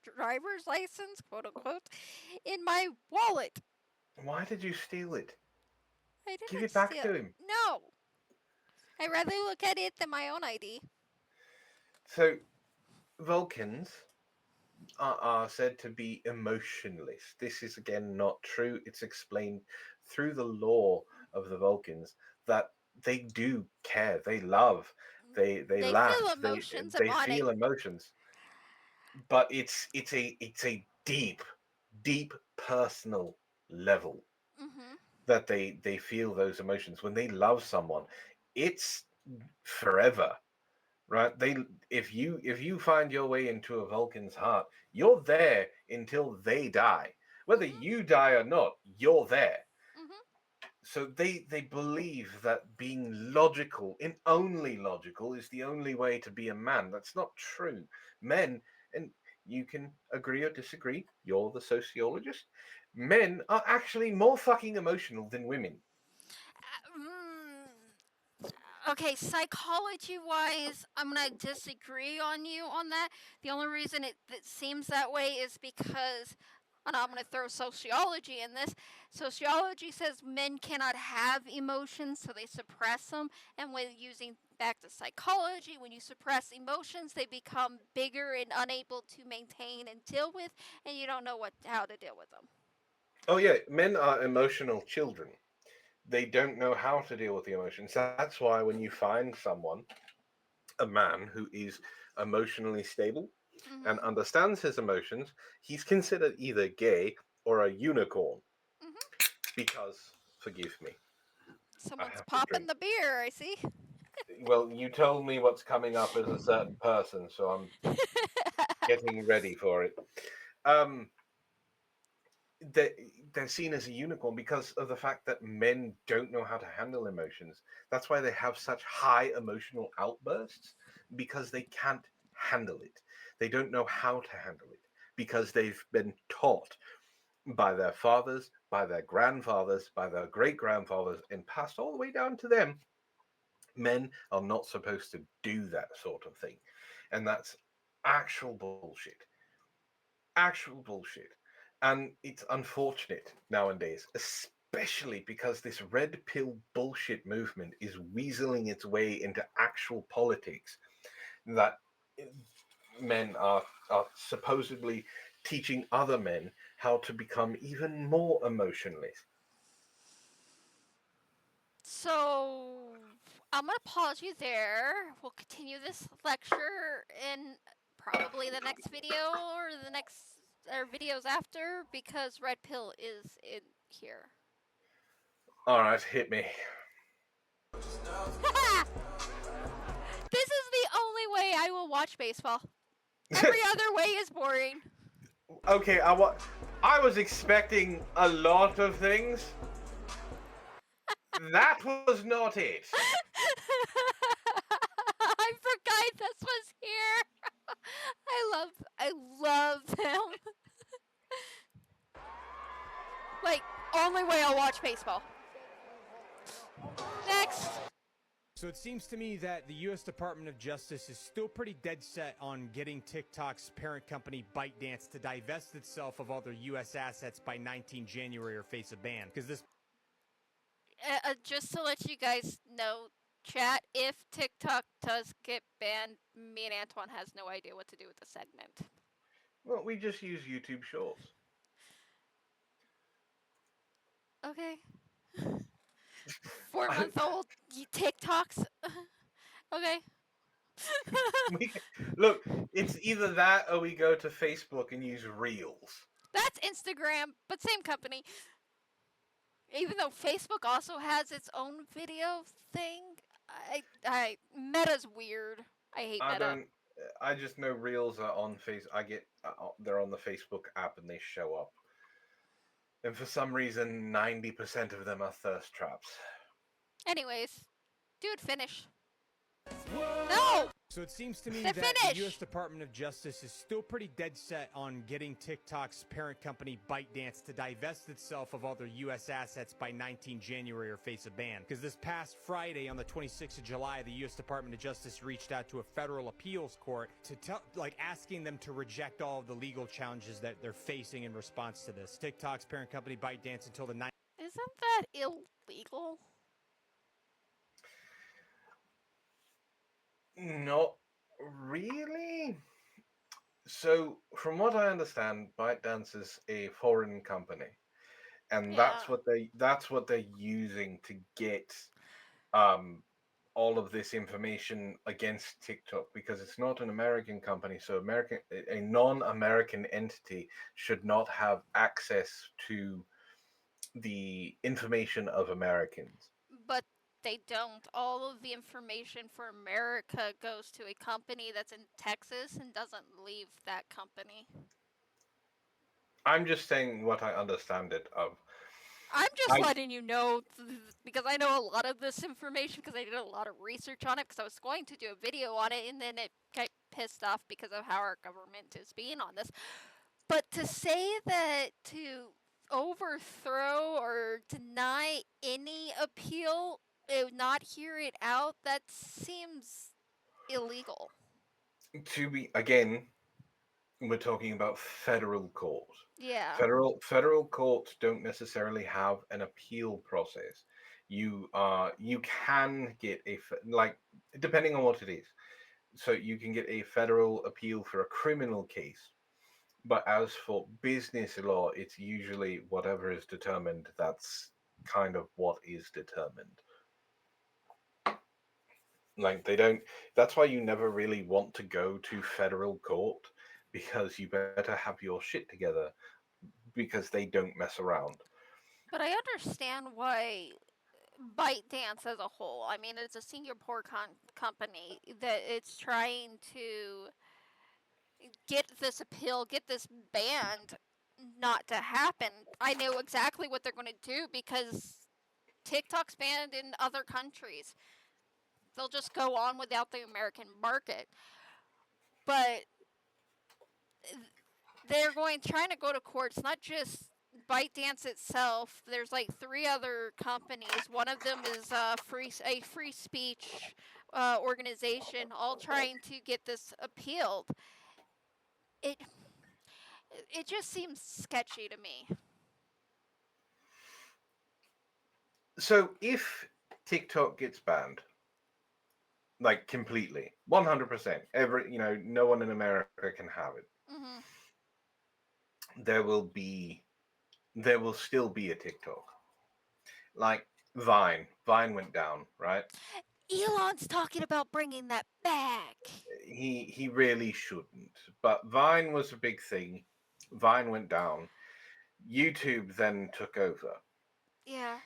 driver's license, quote unquote, in my wallet. Why did you steal it? I didn't Give it back steal to him. No. I'd rather look at it than my own ID. So, Vulcans are said to be emotionless. This is again not true. It's explained through the lore of the Vulcans that they do care, they love, they laugh, feel emotions they upon feel emotions. But it's a deep personal level that they feel those emotions when they love someone. It's forever, right? If you find your way into a Vulcan's heart, you're there until they die. Whether you die or not, you're there. So they believe that being logical and only logical is the only way to be a man. That's not true. Men, and you can agree or disagree, you're the sociologist, men are actually more fucking emotional than women. Okay, psychology wise, I'm going to disagree on you on that. The only reason it seems that way is because, and I'm going to throw sociology in this. Sociology says men cannot have emotions, so they suppress them. And when using back to psychology, when you suppress emotions, they become bigger and unable to maintain and deal with, and you don't know how to deal with them. Oh yeah, men are emotional children. They don't know how to deal with the emotions. That's why when you find someone, a man who is emotionally stable and understands his emotions, he's considered either gay or a unicorn. Because, forgive me, Someone's popping the beer, I see. Well, you told me what's coming up as a certain person, so I'm getting ready for it. They're seen as a unicorn because of the fact that men don't know how to handle emotions. That's why they have such high emotional outbursts, because they can't handle it. They don't know how to handle it because they've been taught by their fathers, by their grandfathers, by their great grandfathers, and passed all the way down to them. Men are not supposed to do that sort of thing. And that's actual bullshit. Actual bullshit. And it's unfortunate nowadays, especially because this red pill bullshit movement is weaseling its way into actual politics, that men are supposedly teaching other men how to become even more emotionless. So I'm gonna pause you there. We'll continue this lecture in probably the next video or the next or videos after because red pill is in here. All right, hit me. This is the only way I will watch baseball. Every other way is boring. Okay, I was expecting a lot of things. That was not it. I forgot this was here. I love him. Like, only way I'll watch baseball. Next. So it seems to me that the U.S. Department of Justice is still pretty dead set on getting TikTok's parent company ByteDance to divest itself of all their U.S. assets by 19 January or face a ban. Because this... Just to let you guys know, chat, if TikTok does get banned, me and Antwon has no idea what to do with the segment. Well, we just use YouTube Shorts. Okay. 4-month-old TikToks. Okay. Look, it's either that or we go to Facebook and use Reels. That's Instagram, but same company. Even though Facebook also has its own video thing, Meta's weird. I hate Meta. I just know Reels are on they're on the Facebook app and they show up. And for some reason, 90% of them are thirst traps. Anyways, dude, finish. No! So it seems to me Then that finish! the U.S. Department of Justice is still pretty dead set on getting TikTok's parent company ByteDance to divest itself of all their U.S. assets by 19 January or face a ban. Because this past Friday, on the 26th of July, the U.S. Department of Justice reached out to a federal appeals court to asking them to reject all of the legal challenges that they're facing in response to this. TikTok's parent company ByteDance until the 9th. Isn't that illegal? Not really. So, from what I understand, ByteDance is a foreign company, and that's what they're using to get all of this information against TikTok, because it's not an American company. So, a non-American entity should not have access to the information of Americans. But they don't. All of the information for America goes to a company that's in Texas and doesn't leave that company. I'm just saying what I understand it of. I'm just letting you know because I know a lot of this information because I did a lot of research on it because I was going to do a video on it and then it got pissed off because of how our government is being on this. But to say that to overthrow or deny any appeal, not hear it out, that seems illegal. Again, we're talking about federal court. Yeah. Federal courts don't necessarily have an appeal process. You can get depending on what it is. So you can get a federal appeal for a criminal case. But as for business law, it's usually whatever is determined, that's kind of what is determined. That's why you never really want to go to federal court, because you better have your shit together, because they don't mess around. But I understand why ByteDance as a whole, I mean, it's a Singapore company that it's trying to get this appeal, get this banned not to happen. I know exactly what they're going to do because TikTok's banned in other countries. They'll just go on without the American market. But they're trying to go to courts, not just ByteDance itself. There's like 3 other companies. One of them is a free speech organization, all trying to get this appealed. It just seems sketchy to me. So if TikTok gets banned, like completely, 100%, no one in America can have it. Hmm. There will still be a TikTok. Like Vine. Vine went down, right? Elon's talking about bringing that back. He really shouldn't. But Vine was a big thing. Vine went down. YouTube then took over. Yeah.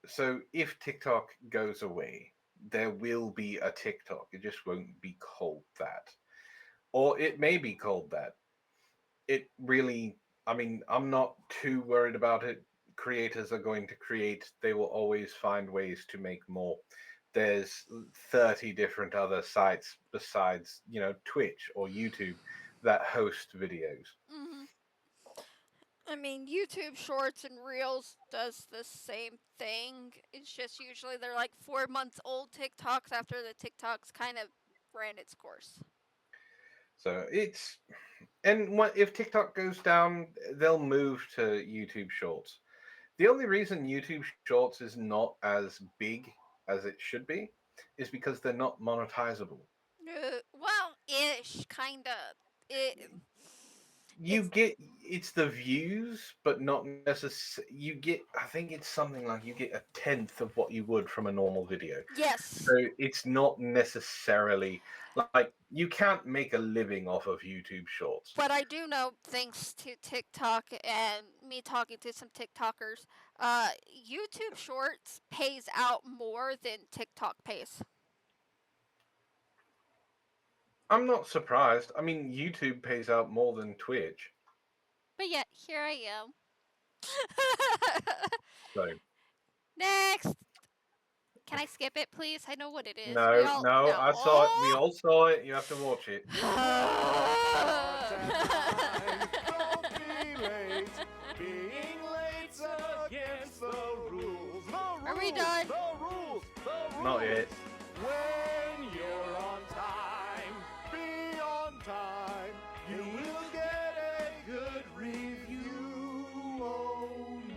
So if TikTok goes away, there will be a TikTok. It just won't be called that. Or it may be called that. It really, I mean, I'm not too worried about it. Creators are going to create, they will always find ways to make more. There's 30 different other sites besides, Twitch or YouTube that host videos. Hmm. I mean, YouTube Shorts and Reels does the same thing. It's just usually they're like 4 months old TikToks after the TikToks kind of ran its course. So if TikTok goes down, they'll move to YouTube Shorts. The only reason YouTube Shorts is not as big as it should be is because they're not monetizable. Well, ish, kind of. It's the views, but not necessarily. I think it's something like you get a tenth of what you would from a normal video. Yes. So it's not necessarily like you can't make a living off of YouTube Shorts. But I do know, thanks to TikTok and me talking to some TikTokers, YouTube Shorts pays out more than TikTok pays. I'm not surprised. I mean, YouTube pays out more than Twitch. But yet, here I am. So. Next! Can I skip it, please? I know what it is. No, I saw it. We all saw it. You have to watch it. Being late's against the rules. Are we done? Not yet. When you're on time, be on time. You will get a good review. Oh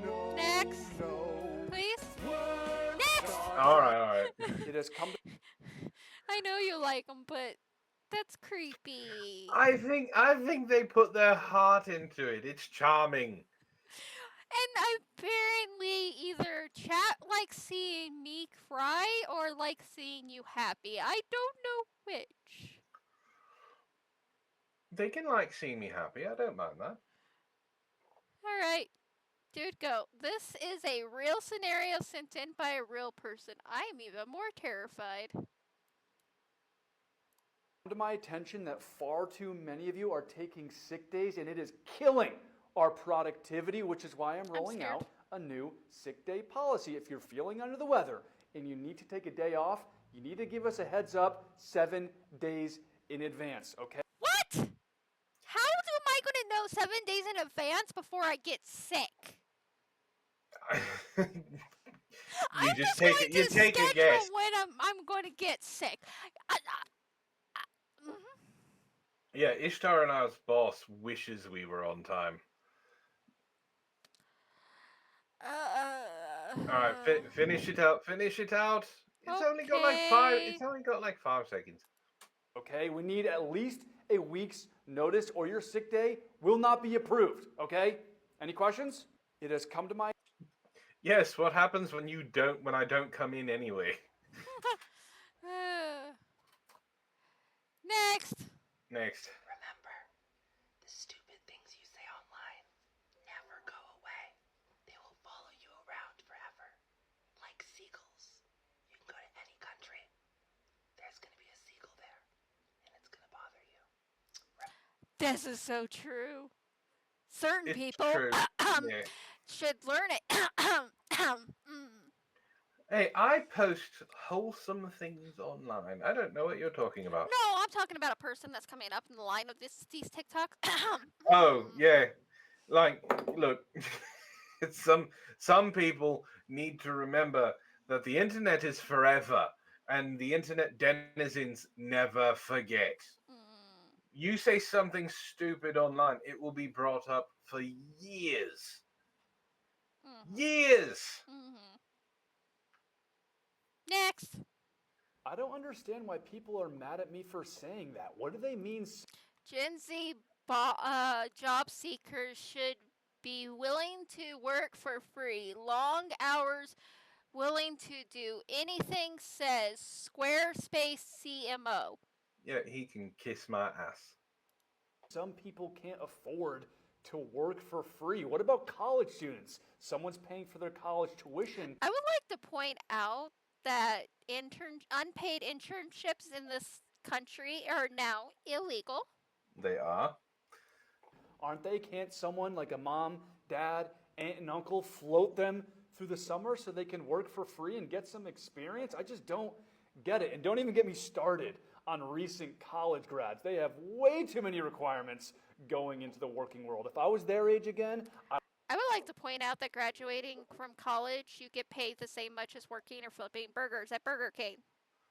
no. Next. No. Please. Next. All right. It has come to I know you like them, but that's creepy. I think they put their heart into it. It's charming. And apparently, either chat likes seeing me cry or like seeing you happy. I don't know which. They can like see me happy. I don't mind that. Alright. Dude, go. This is a real scenario sent in by a real person. I am even more terrified. to my attention that far too many of you are taking sick days, and it is killing our productivity, which is why I'm rolling out a new sick day policy. If you're feeling under the weather and you need to take a day off, you need to give us a heads up 7 days in advance, okay? What? How am I going to know 7 days in advance before I get sick? You just take it. You take a guess. When I'm going to get sick. Yeah, Ishtar and I's boss wishes we were on time. All right, finish it out. Finish it out. It's only got like 5. It's only got like 5 seconds. Okay, we need at least a week's notice, or your sick day will not be approved. Okay? Any questions? It has come to my. Yes. What happens when you don't? When I don't come in anyway? Next. Next. Remember, the stupid things you say online never go away. They will follow you around forever. Like seagulls. You can go to any country. There's going to be a seagull there, and it's going to bother you. This is so true. Certain It's people true. Yeah. should learn it. Hey, I post wholesome things online. I don't know what you're talking about. No, I'm talking about a person that's coming up in the line of these TikToks. Oh, yeah. Like, look, some people need to remember that the internet is forever, and the internet denizens never forget. You say something stupid online, it will be brought up for years. Years. Next. I don't understand why people are mad at me for saying that. What do they mean? Gen Z job seekers should be willing to work for free, long hours, willing to do anything, says Squarespace CMO. Yeah, he can kiss my ass. Some people can't afford to work for free. What about college students? Someone's paying for their college tuition. I would like to point out that unpaid internships in this country are now illegal. They are. Aren't they? Can't someone like a mom, dad, aunt, and uncle float them through the summer so they can work for free and get some experience? I just don't get it. And don't even get me started on recent college grads. They have way too many requirements going into the working world. If I was their age again, I would like to point out that graduating from college, you get paid the same much as working or flipping burgers at Burger King.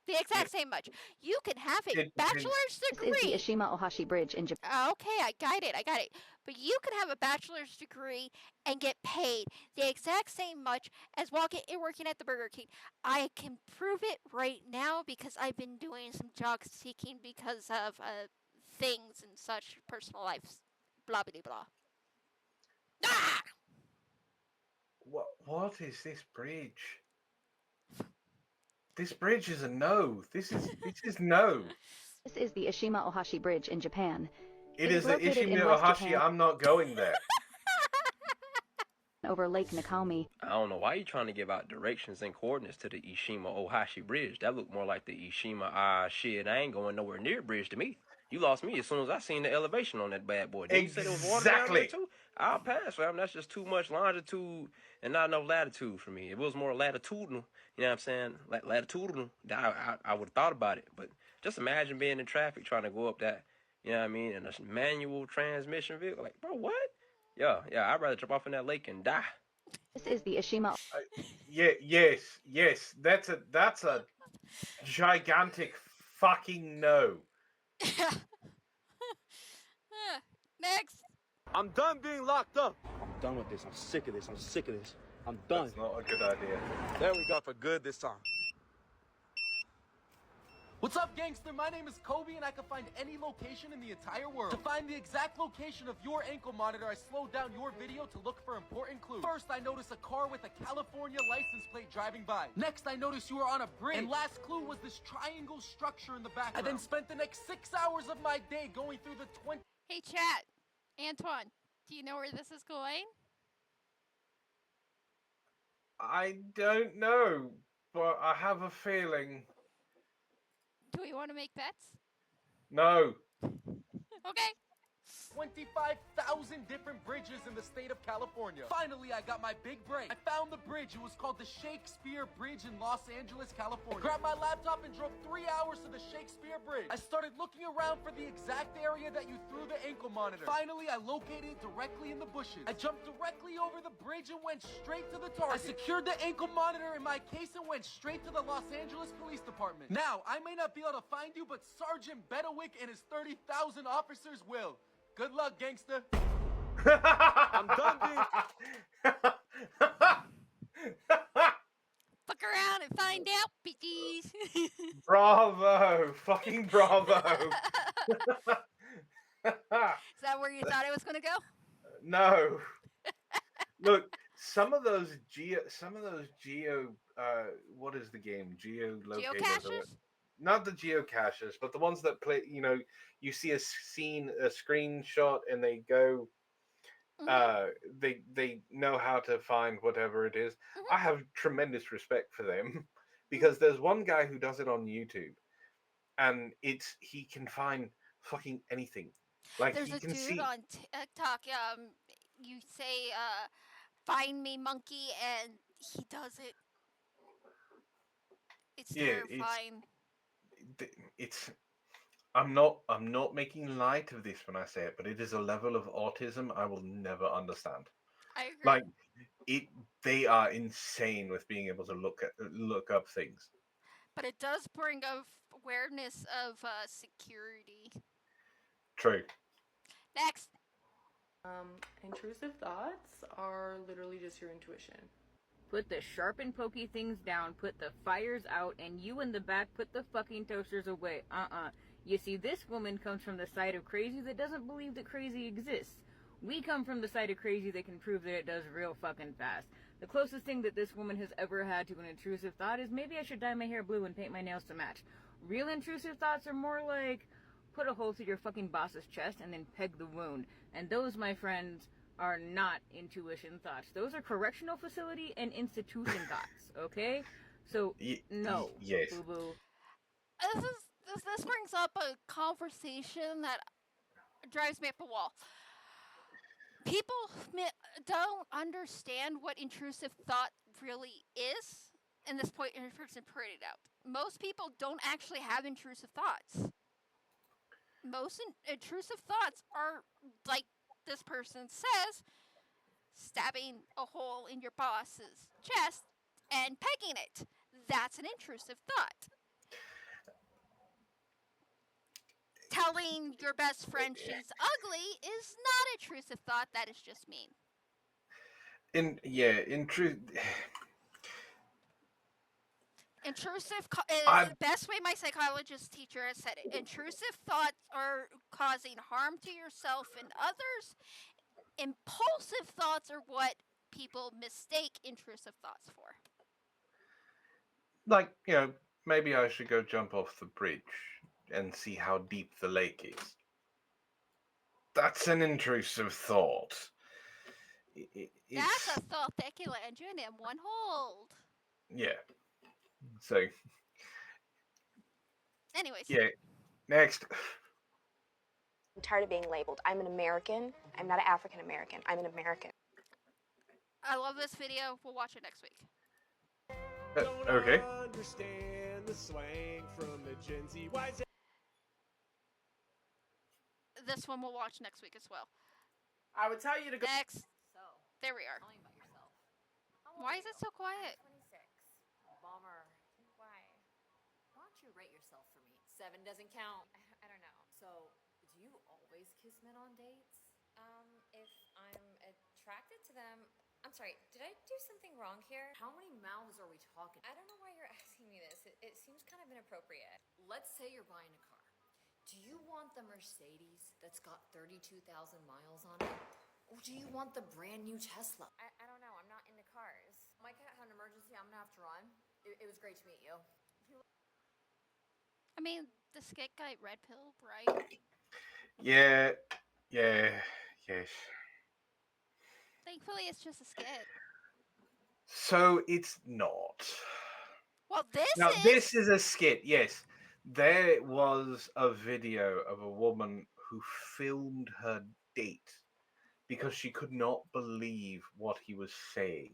The exact same much. You can have a bachelor's degree. This is the Ishima Ohashi Bridge in Japan. Okay, I got it. But you can have a bachelor's degree and get paid the exact same much as working at the Burger King. I can prove it right now because I've been doing some job seeking because of things and such, personal lives, blah, blah, blah. Ah! What is this bridge? This bridge is a no. This is no. This is the Ishima Ohashi Bridge in Japan. It is the Ishima Ohashi. I'm not going there. Over Lake Nakami. I don't know why you're trying to give out directions and coordinates to the Ishima Ohashi Bridge. That looked more like the Ishima shit. I ain't going nowhere near the bridge to me. You lost me as soon as I seen the elevation on that bad boy. Did you say there was water down there too? I'll pass, fam. That's just too much longitude and not enough latitude for me. If it was more latitudinal, you know what I'm saying? Like latitudinal, I would have thought about it. But just imagine being in traffic trying to go up that, you know what I mean, in a manual transmission vehicle. Like, bro, what? Yeah, I'd rather jump off in that lake and die. This is the Ishima. Yes. That's a gigantic fucking no. Next. I'm done being locked up. I'm done with this. I'm sick of this. I'm done. That's not a good idea. There we go for good this time. What's up, gangster? My name is Kobe, and I can find any location in the entire world. To find the exact location of your ankle monitor, I slowed down your video to look for important clues. First, I noticed a car with a California license plate driving by. Next, I noticed you were on a bridge. And last clue was this triangle structure in the background. I then spent the next 6 hours of my day going through the 20... Hey, chat. Antwon, do you know where this is going? I don't know, but I have a feeling. Do we want to make bets? No. Okay. 25,000 different bridges in the state of California. Finally, I got my big break. I found the bridge. It was called the Shakespeare Bridge in Los Angeles, California. I grabbed my laptop and drove 3 hours to the Shakespeare Bridge. I started looking around for the exact area that you threw the ankle monitor. Finally, I located it directly in the bushes. I jumped directly over the bridge and went straight to the target. I secured the ankle monitor in my case and went straight to the Los Angeles Police Department. Now, I may not be able to find you, but Sergeant Bedewick and his 30,000 officers will. Good luck, gangster. I'm done being... Fuck around and find out, bitches. Bravo. Fucking bravo. Is that where you thought it was going to go? No. Look, some of those what is the game? Geocachers? Not the geocachers, but the ones that play, you see a screenshot and they go, they know how to find whatever it is. I have tremendous respect for them because there's one guy who does it on YouTube and he can find fucking anything. Like there's a dude on TikTok, you say, find me monkey, and he does it. It's terrifying. I'm not making light of this when I say it, but it is a level of autism I will never understand. I agree. Like they are insane with being able to look up things. But it does bring awareness of security. True. Next. Intrusive thoughts are literally just your intuition. Put the sharp and pokey things down, put the fires out, and you in the back put the fucking toasters away. You see, this woman comes from the side of crazy that doesn't believe that crazy exists. We come from the side of crazy that can prove that it does real fucking fast. The closest thing that this woman has ever had to an intrusive thought is maybe I should dye my hair blue and paint my nails to match. Real intrusive thoughts are more like put a hole through your fucking boss's chest and then peg the wound. And those, my friends, are not intuition thoughts. Those are correctional facility and institution thoughts, okay? So, no, yes. boo-boo. This brings up a conversation that drives me up a wall. People don't understand what intrusive thought really is, and this point person printed it out. Most people don't actually have intrusive thoughts. Most intrusive thoughts are, like this person says, stabbing a hole in your boss's chest and pegging it. That's an intrusive thought. Telling your best friend she's ugly is not a intrusive thought. That is just mean. Intrusive. Best way my psychologist teacher has said it. Intrusive thoughts are causing harm to yourself and others. Impulsive thoughts are what people mistake intrusive thoughts for. Like, maybe I should go jump off the bridge and see how deep the lake is. That's an intrusive thought. That's a thought that can land you in one hold. Yeah. So. Anyways. Yeah. Next. I'm tired of being labeled. I'm an American. I'm not an African American. I'm an American. I love this video. We'll watch it next week. Okay. Understand the slang from the Gen Z. This one we'll watch next week as well. I would tell you to go. Next. There we are. Tell me about yourself. Why is it so quiet? I'm 26. Bummer. Why? Why don't you rate yourself for me? 7 doesn't count. I don't know. So, do you always kiss men on dates? If I'm attracted to them. I'm sorry, did I do something wrong here? How many mouths are we talking? I don't know why you're asking me this. It seems kind of inappropriate. Let's say you're buying a car. Do you want the Mercedes that's got 32,000 miles on it? Or do you want the brand new Tesla? I don't know. I'm not into cars. My cat had an emergency. I'm gonna have to run. It was great to meet you. I mean, the skit guy red pill, right? Yeah. Yes. Thankfully, it's just a skit. So it's not. Well, this is a skit, yes. There was a video of a woman who filmed her date because she could not believe what he was saying.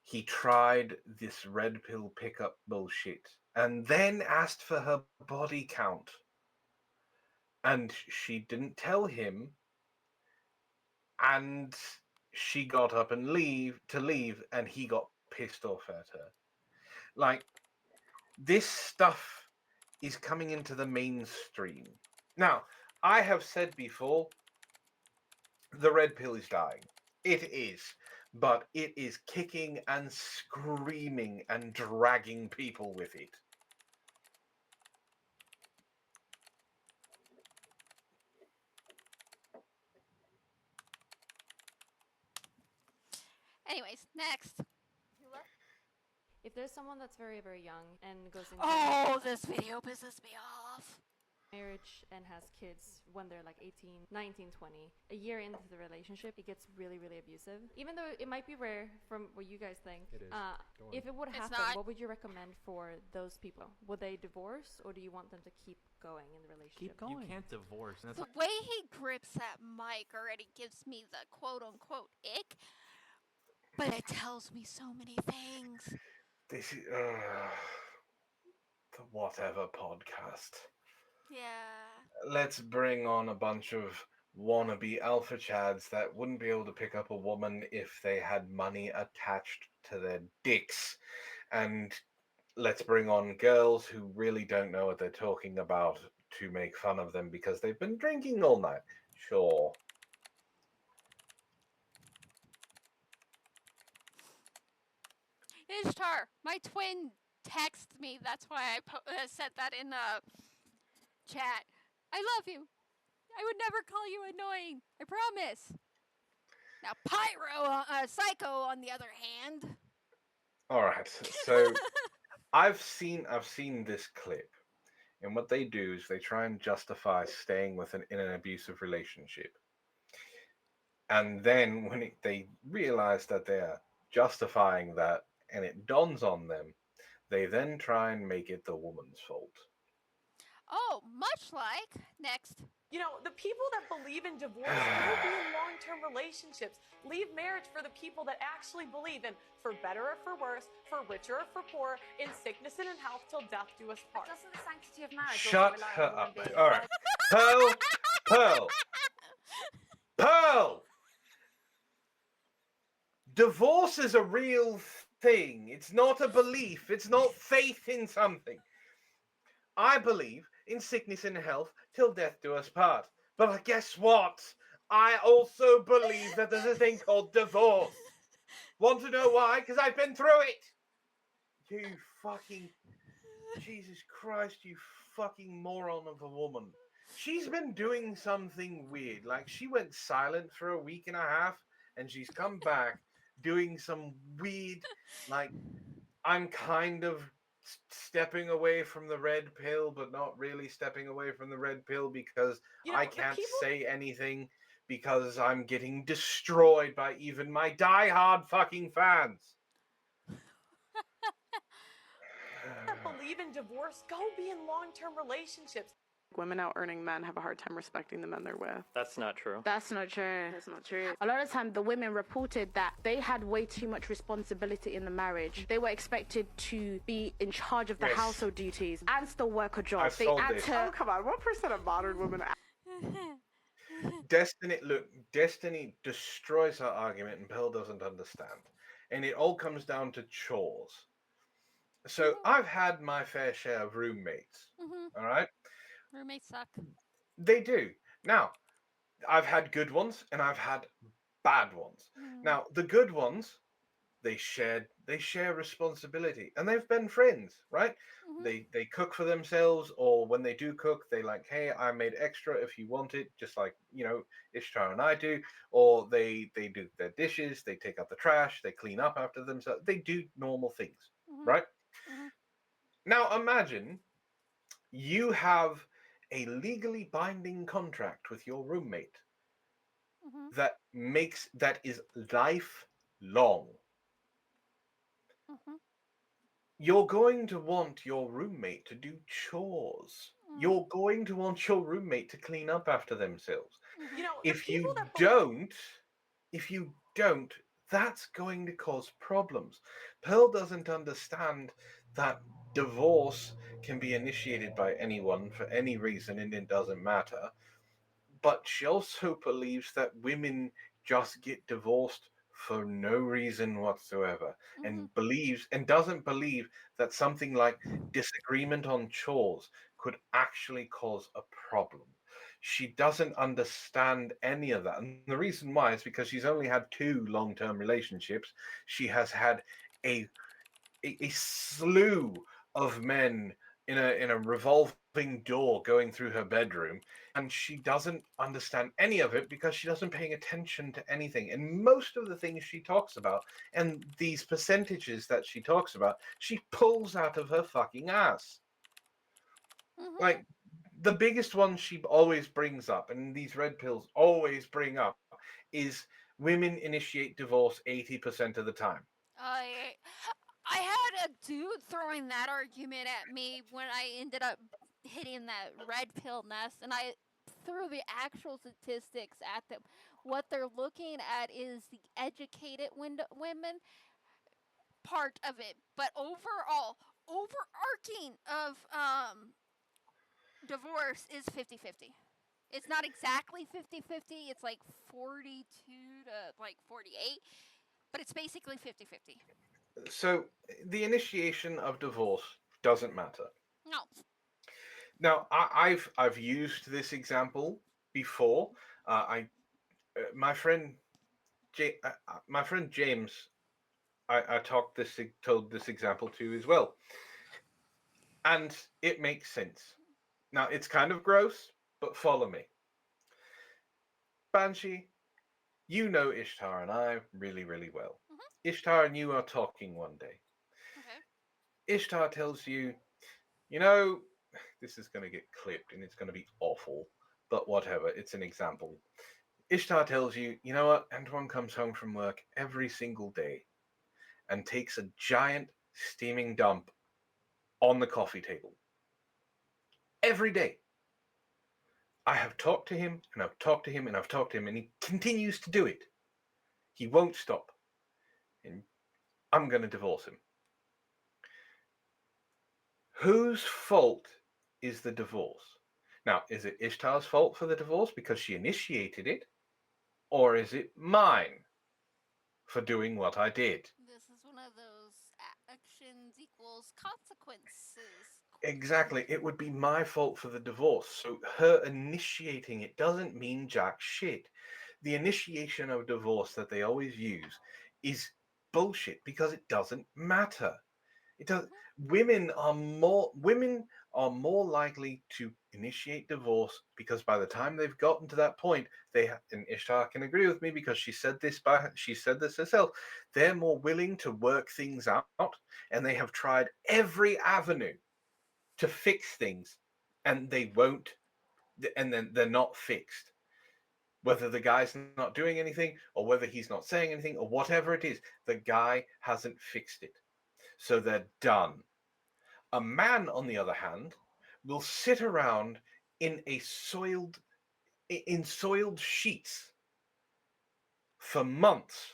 He tried this red pill pickup bullshit and then asked for her body count. And she didn't tell him. And she got up and leave, and he got pissed off at her. Like, this stuff is coming into the mainstream. Now, I have said before, the red pill is dying. It is. But it is kicking and screaming and dragging people with it. Anyways, next. If there's someone that's very, very young and goes into this video pisses me off. Marriage and has kids when they're like 18, 19, 20, a year into the relationship, it gets really, really abusive. Even though it might be rare from what you guys think, it is. If it would happen, what would you recommend for those people? Would they divorce, or do you want them to keep going in the relationship? Keep going. You can't divorce. The way he grips that mic already gives me the quote-unquote ick, but it tells me so many things. This is the whatever podcast. Yeah. Let's bring on a bunch of wannabe alpha chads that wouldn't be able to pick up a woman if they had money attached to their dicks. And let's bring on girls who really don't know what they're talking about to make fun of them because they've been drinking all night. Sure. Ishtar, my twin texted me. That's why I said that in the chat. I love you. I would never call you annoying. I promise. Now, Psycho, on the other hand. All right. So I've seen this clip, and what they do is they try and justify staying in an abusive relationship, and then when they realize that they are justifying that, and it dawns on them, they then try and make it the woman's fault. Oh, much like next. You know, the people that believe in divorce go be in long-term relationships. Leave marriage for the people that actually believe in for better or for worse, for richer or for poor, in sickness and in health till death do us part. Doesn't the sanctity of marriage Shut also rely her on the woman up. being All right. Pearl! Divorce is a real thing. It's not a belief. It's not faith in something. I believe in sickness and health till death do us part. But guess what? I also believe that there's a thing called divorce. Want to know why? Because I've been through it. You fucking... Jesus Christ, you fucking moron of a woman. She's been doing something weird. Like, she went silent for a week and a half, and she's come back doing some weird, like, I'm kind of stepping away from the red pill, but not really stepping away from the red pill because I can't say anything because I'm getting destroyed by even my diehard fucking fans. That believe in divorce go be in long-term relationships. Women out earning men have a hard time respecting the men they're with. That's not true. That's not true. That's not true. A lot of time, the women reported that they had way too much responsibility in the marriage. They were expected to be in charge of the household duties and still work a job. They had to. Oh, come on. What percent of modern women... Destiny destroys her argument and Pearl doesn't understand. And it all comes down to chores. So I've had my fair share of roommates. All right? Roommates suck. They do. Now, I've had good ones and I've had bad ones. Now, the good ones, they share responsibility and they've been friends, right? They cook for themselves, or when they do cook, they like, hey, I made extra if you want it, just like, you know, Ishtar and I do. Or they do their dishes, they take out the trash, they clean up after themselves. They do normal things, right? Now imagine you have a legally binding contract with your roommate that is lifelong. You're going to want your roommate to do chores. You're going to want your roommate to clean up after themselves. You know, If you don't, that's going to cause problems. Pearl doesn't understand that divorce can be initiated by anyone for any reason and it doesn't matter. But she also believes that women just get divorced for no reason whatsoever, and doesn't believe that something like disagreement on chores could actually cause a problem. She doesn't understand any of that. And the reason why is because she's only had 2 long-term relationships. She has had a slew of men in a revolving door going through her bedroom, and she doesn't understand any of it because she doesn't pay attention to anything. And most of the things she talks about and these percentages that she talks about, she pulls out of her fucking ass. Like, the biggest one she always brings up, and these red pills always bring up, is women initiate divorce 80% of the time. I had a dude throwing that argument at me when I ended up hitting that red pill nest, and I threw the actual statistics at them. What they're looking at is the educated women part of it, but overall, overarching of divorce is 50-50. It's not exactly 50-50. It's like 42 to like 48, but it's basically 50-50. So the initiation of divorce doesn't matter. No. Now, I've used this example before. My friend my friend James, I told this example to as well, and it makes sense. Now, it's kind of gross, but follow me. Banshee, you know Ishtar and I really, really well. Ishtar and you are talking one day. Ishtar tells you, you know, this is going to get clipped and it's going to be awful, but whatever, it's an example. Ishtar tells you, you know what, Antwon comes home from work every single day and takes a giant steaming dump on the coffee table. Every day. I have talked to him and I've talked to him and I've talked to him and he continues to do it. He won't stop. And I'm going to divorce him. Whose fault is the divorce? Now, is it Ishtar's fault for the divorce because she initiated it? Or is it mine for doing what I did? This is one of those actions equals consequences. Exactly. It would be my fault for the divorce. So her initiating it doesn't mean jack shit. The initiation of divorce that they always use is bullshit because it doesn't matter. It does. Women are more likely to initiate divorce because by the time they've gotten to that point, and Ishtar can agree with me because she said this herself. They're more willing to work things out, and they have tried every avenue to fix things, and they won't, and then they're not fixed. Whether the guy's not doing anything, or whether he's not saying anything, or whatever it is, the guy hasn't fixed it. So they're done. A man, on the other hand, will sit around in soiled sheets for months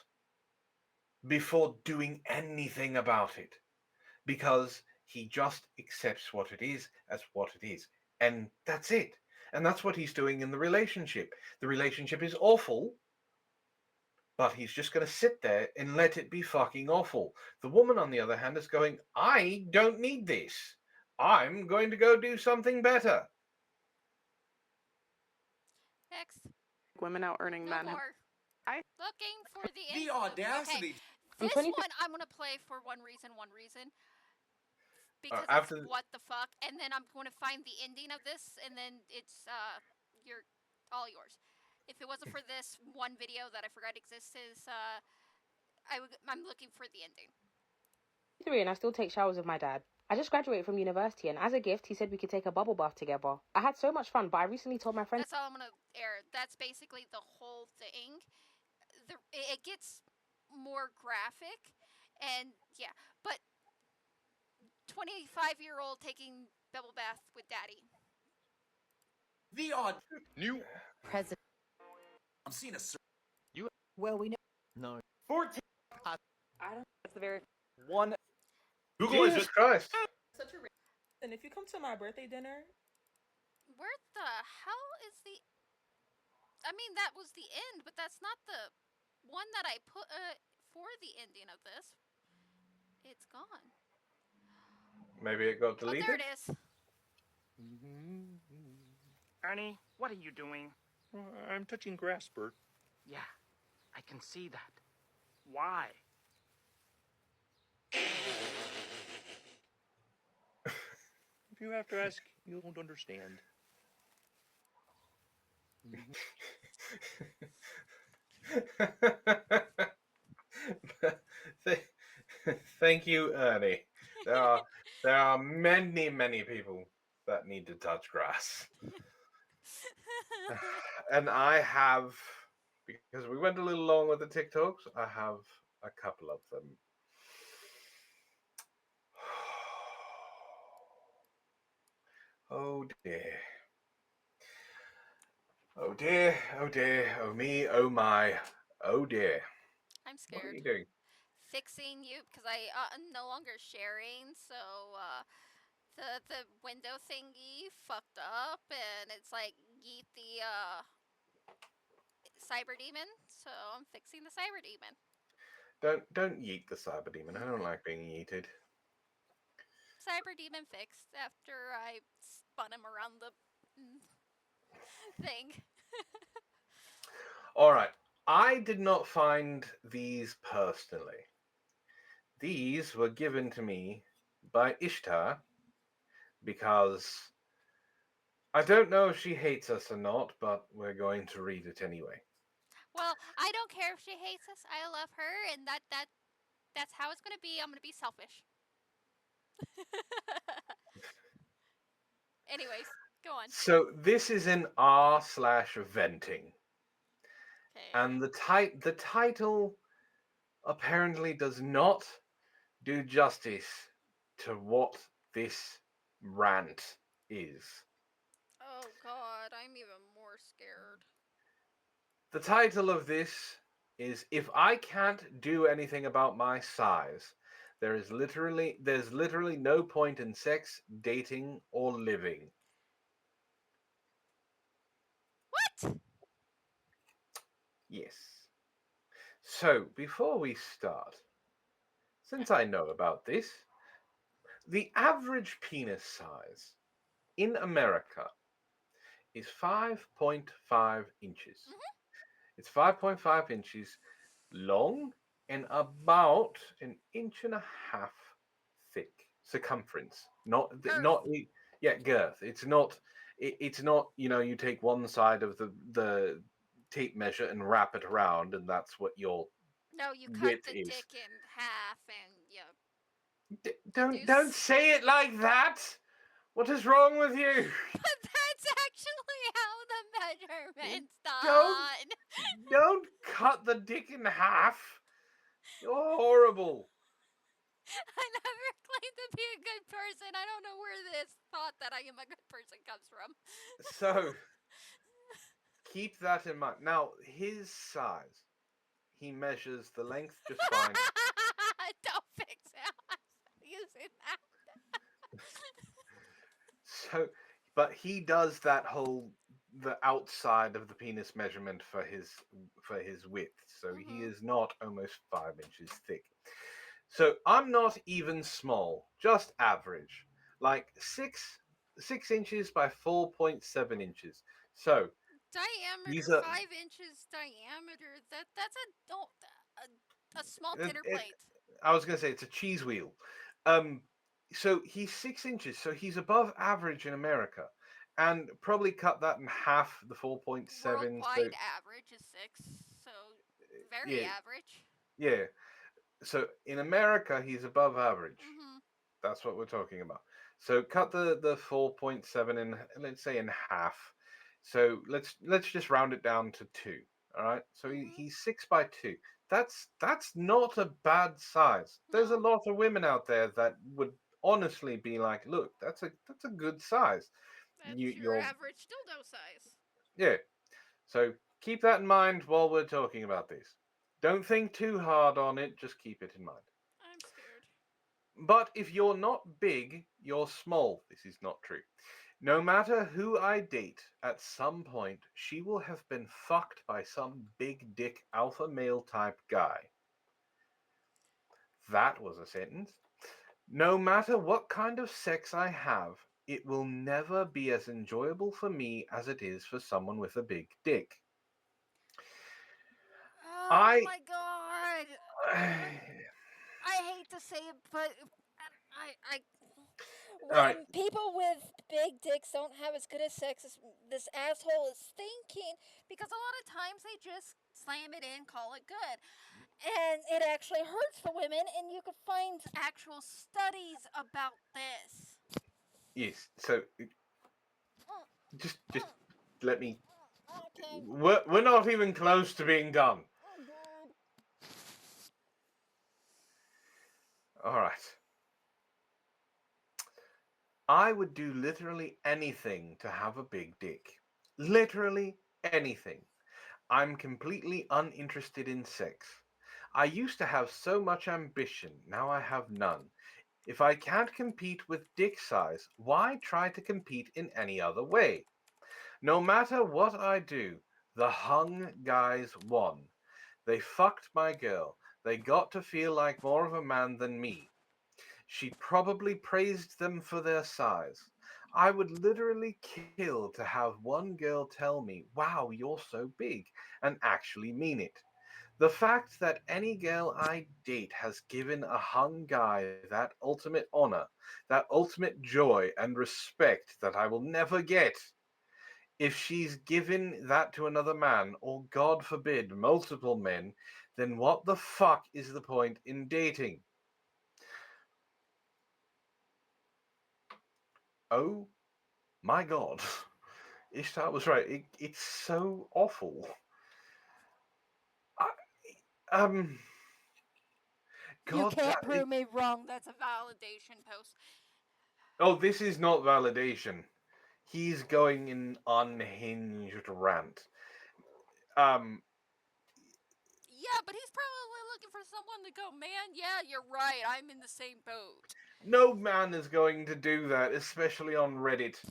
before doing anything about it because he just accepts what it is as what it is, and that's it. And that's what he's doing in the relationship. The relationship is awful, but he's just going to sit there and let it be fucking awful. The woman, on the other hand, is going, I don't need this. I'm going to go do something better. Next. Women out earning men. Looking for The audacity. Okay. This one I'm going to play for one reason. Because After it's what the fuck, and then I'm going to find the ending of this, and then it's all yours. If it wasn't for this one video that I forgot exists, I'm looking for the ending. 3 and I still take showers with my dad. I just graduated from university, and as a gift, he said we could take a bubble bath together. I had so much fun, but I recently told my friend. That's all I'm gonna air. That's basically the whole thing. It gets more graphic, and yeah, but 25-year-old taking bubble bath with daddy. The odd new president. I'm seeing a. Well, we know. No. 14. I don't. That's the very one. Google Jesus Christ. Such a. And if you come to my birthday dinner, where the hell is the? I mean, that was the end, but that's not the one that I put for the ending of this. It's gone. Maybe it got deleted. Oh, there it is. Ernie, what are you doing? I'm touching grass, Bert. Yeah, I can see that. Why? If you have to ask, you won't understand. Thank you, Ernie. There are many people that need to touch grass. And I have, because we went a little long with the TikToks, I have a couple of them. Oh dear. Oh dear, oh dear, oh me, oh my, oh dear. I'm scared. What are you doing? Fixing you because I am no longer sharing, so the window thingy fucked up, and it's like yeet the cyber demon. So I'm fixing the cyber demon. Don't yeet the cyber demon. I don't like being yeeted. Cyber Demon fixed after I spun him around the thing. All right. I did not find these personally. These were given to me by Ishtar because I don't know if she hates us or not, but we're going to read it anyway. Well, I don't care if she hates us. I love her, and that's how it's gonna be. I'm gonna be selfish. Anyways, go on. So this is in r/venting, and the title apparently does not do justice to what this rant is. Oh God, I'm even more scared. The title of this is "If I Can't Do Anything About My Size, there's literally no point in sex, dating, or living." What? Yes. So, before we start, since I know about this, the average penis size in America is 5.5 inches. It's 5.5 inches long and about an inch and a half thick circumference. Girth. It's not. It's not. You take one side of the tape measure and wrap it around, and that's what your No, you cut width the is. dick in half, and Don't say it like that. What is wrong with you? But that's actually how the measurement's Don't done. don't cut the dick in half. You're horrible. I never claimed to be a good person. I don't know where this thought that I am a good person comes from. So keep that in mind. Now his size, he measures the length just fine. Don't fix it. I'm using that. So, but he does that the outside of the penis measurement for his width. So he is not almost 5 inches thick. So I'm not even small, just average, like 6 inches by 4.7 inches. So these Diameter, are 5 inches diameter. That's a small dinner plate. I was gonna say it's a cheese wheel. So he's 6 inches, so he's above average in America, and probably cut that in half, the 4.7. Worldwide average is 6, so very yeah, average. yeah. So in America, he's above average. That's what we're talking about. So cut the 4.7 in, let's say, in half. So let's just round it down to 2. All right. So he's 6 by 2. That's not a bad size. There's a lot of women out there that would honestly be like, look, that's a good size. That's your average dildo size. Yeah. So keep that in mind while we're talking about this. Don't think too hard on it. Just keep it in mind. I'm scared. But if you're not big, you're small. This is not true. No matter who I date, at some point, she will have been fucked by some big dick alpha male type guy. That was a sentence. No matter what kind of sex I have, it will never be as enjoyable for me as it is for someone with a big dick. Oh my God. I hate to say it, but when people with big dicks don't have as good a sex as this asshole is thinking, because a lot of times they just slam it in, call it good. And it actually hurts the women, and you can find actual studies about this. Yes, so just let me. We're not even close to being done. All right. I would do literally anything to have a big dick. Literally anything. I'm completely uninterested in sex. I used to have so much ambition, now I have none. If I can't compete with dick size, why try to compete in any other way? No matter what I do, the hung guys won. They fucked my girl. They got to feel like more of a man than me. She probably praised them for their size. I would literally kill to have one girl tell me, "Wow, you're so big," and actually mean it. The fact that any girl I date has given a hung guy that ultimate honor, that ultimate joy and respect that I will never get. If she's given that to another man, or God forbid, multiple men, then what the fuck is the point in dating? Oh my God. Ishtar was right. It's so awful. Um, You God, can't prove me wrong. That's a validation post. oh, this is not validation. He's going in unhinged rant. Yeah, but he's probably looking for someone to go, "Man, yeah, you're right. I'm in the same boat." No man is going to do that, especially on Reddit.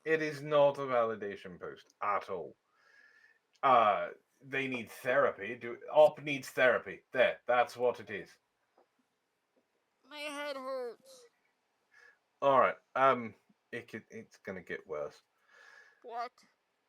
It is not a validation post at all. They need therapy. Op needs therapy. There, that's what it is. My head hurts. All right. It's gonna get worse. What?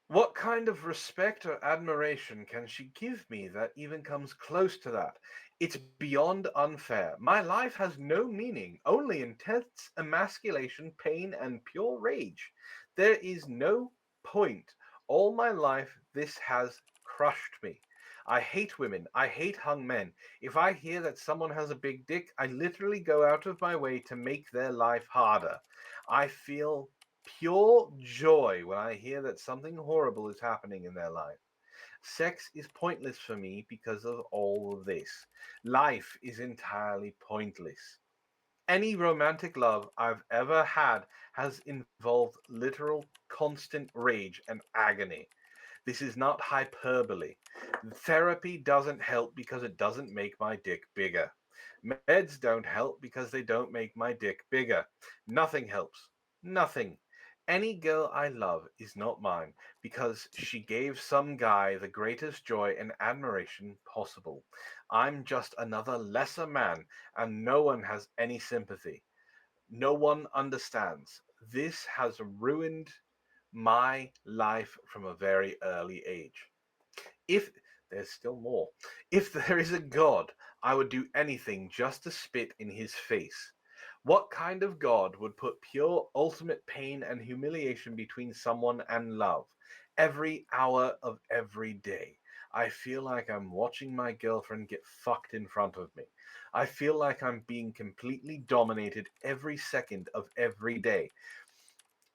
What kind of respect or admiration can she give me that even comes close to that? It's beyond unfair. My life has no meaning, only intense emasculation, pain, and pure rage. There is no point. All my life, this has crushed me. I hate women. I hate hung men. If I hear that someone has a big dick, I literally go out of my way to make their life harder. I feel pure joy when I hear that something horrible is happening in their life. Sex is pointless for me because of all of this. Life is entirely pointless. Any romantic love I've ever had has involved literal constant rage and agony. This is not hyperbole. Therapy doesn't help because it doesn't make my dick bigger. Meds don't help because they don't make my dick bigger. Nothing helps. Nothing. Any girl I love is not mine because she gave some guy the greatest joy and admiration possible. I'm just another lesser man, and no one has any sympathy. No one understands. This has ruined my life from a very early age. If there's still more, if there is a God, I would do anything just to spit in his face. What kind of God would put pure ultimate pain and humiliation between someone and love? Every hour of every day. I feel like I'm watching my girlfriend get fucked in front of me. I feel like I'm being completely dominated every second of every day.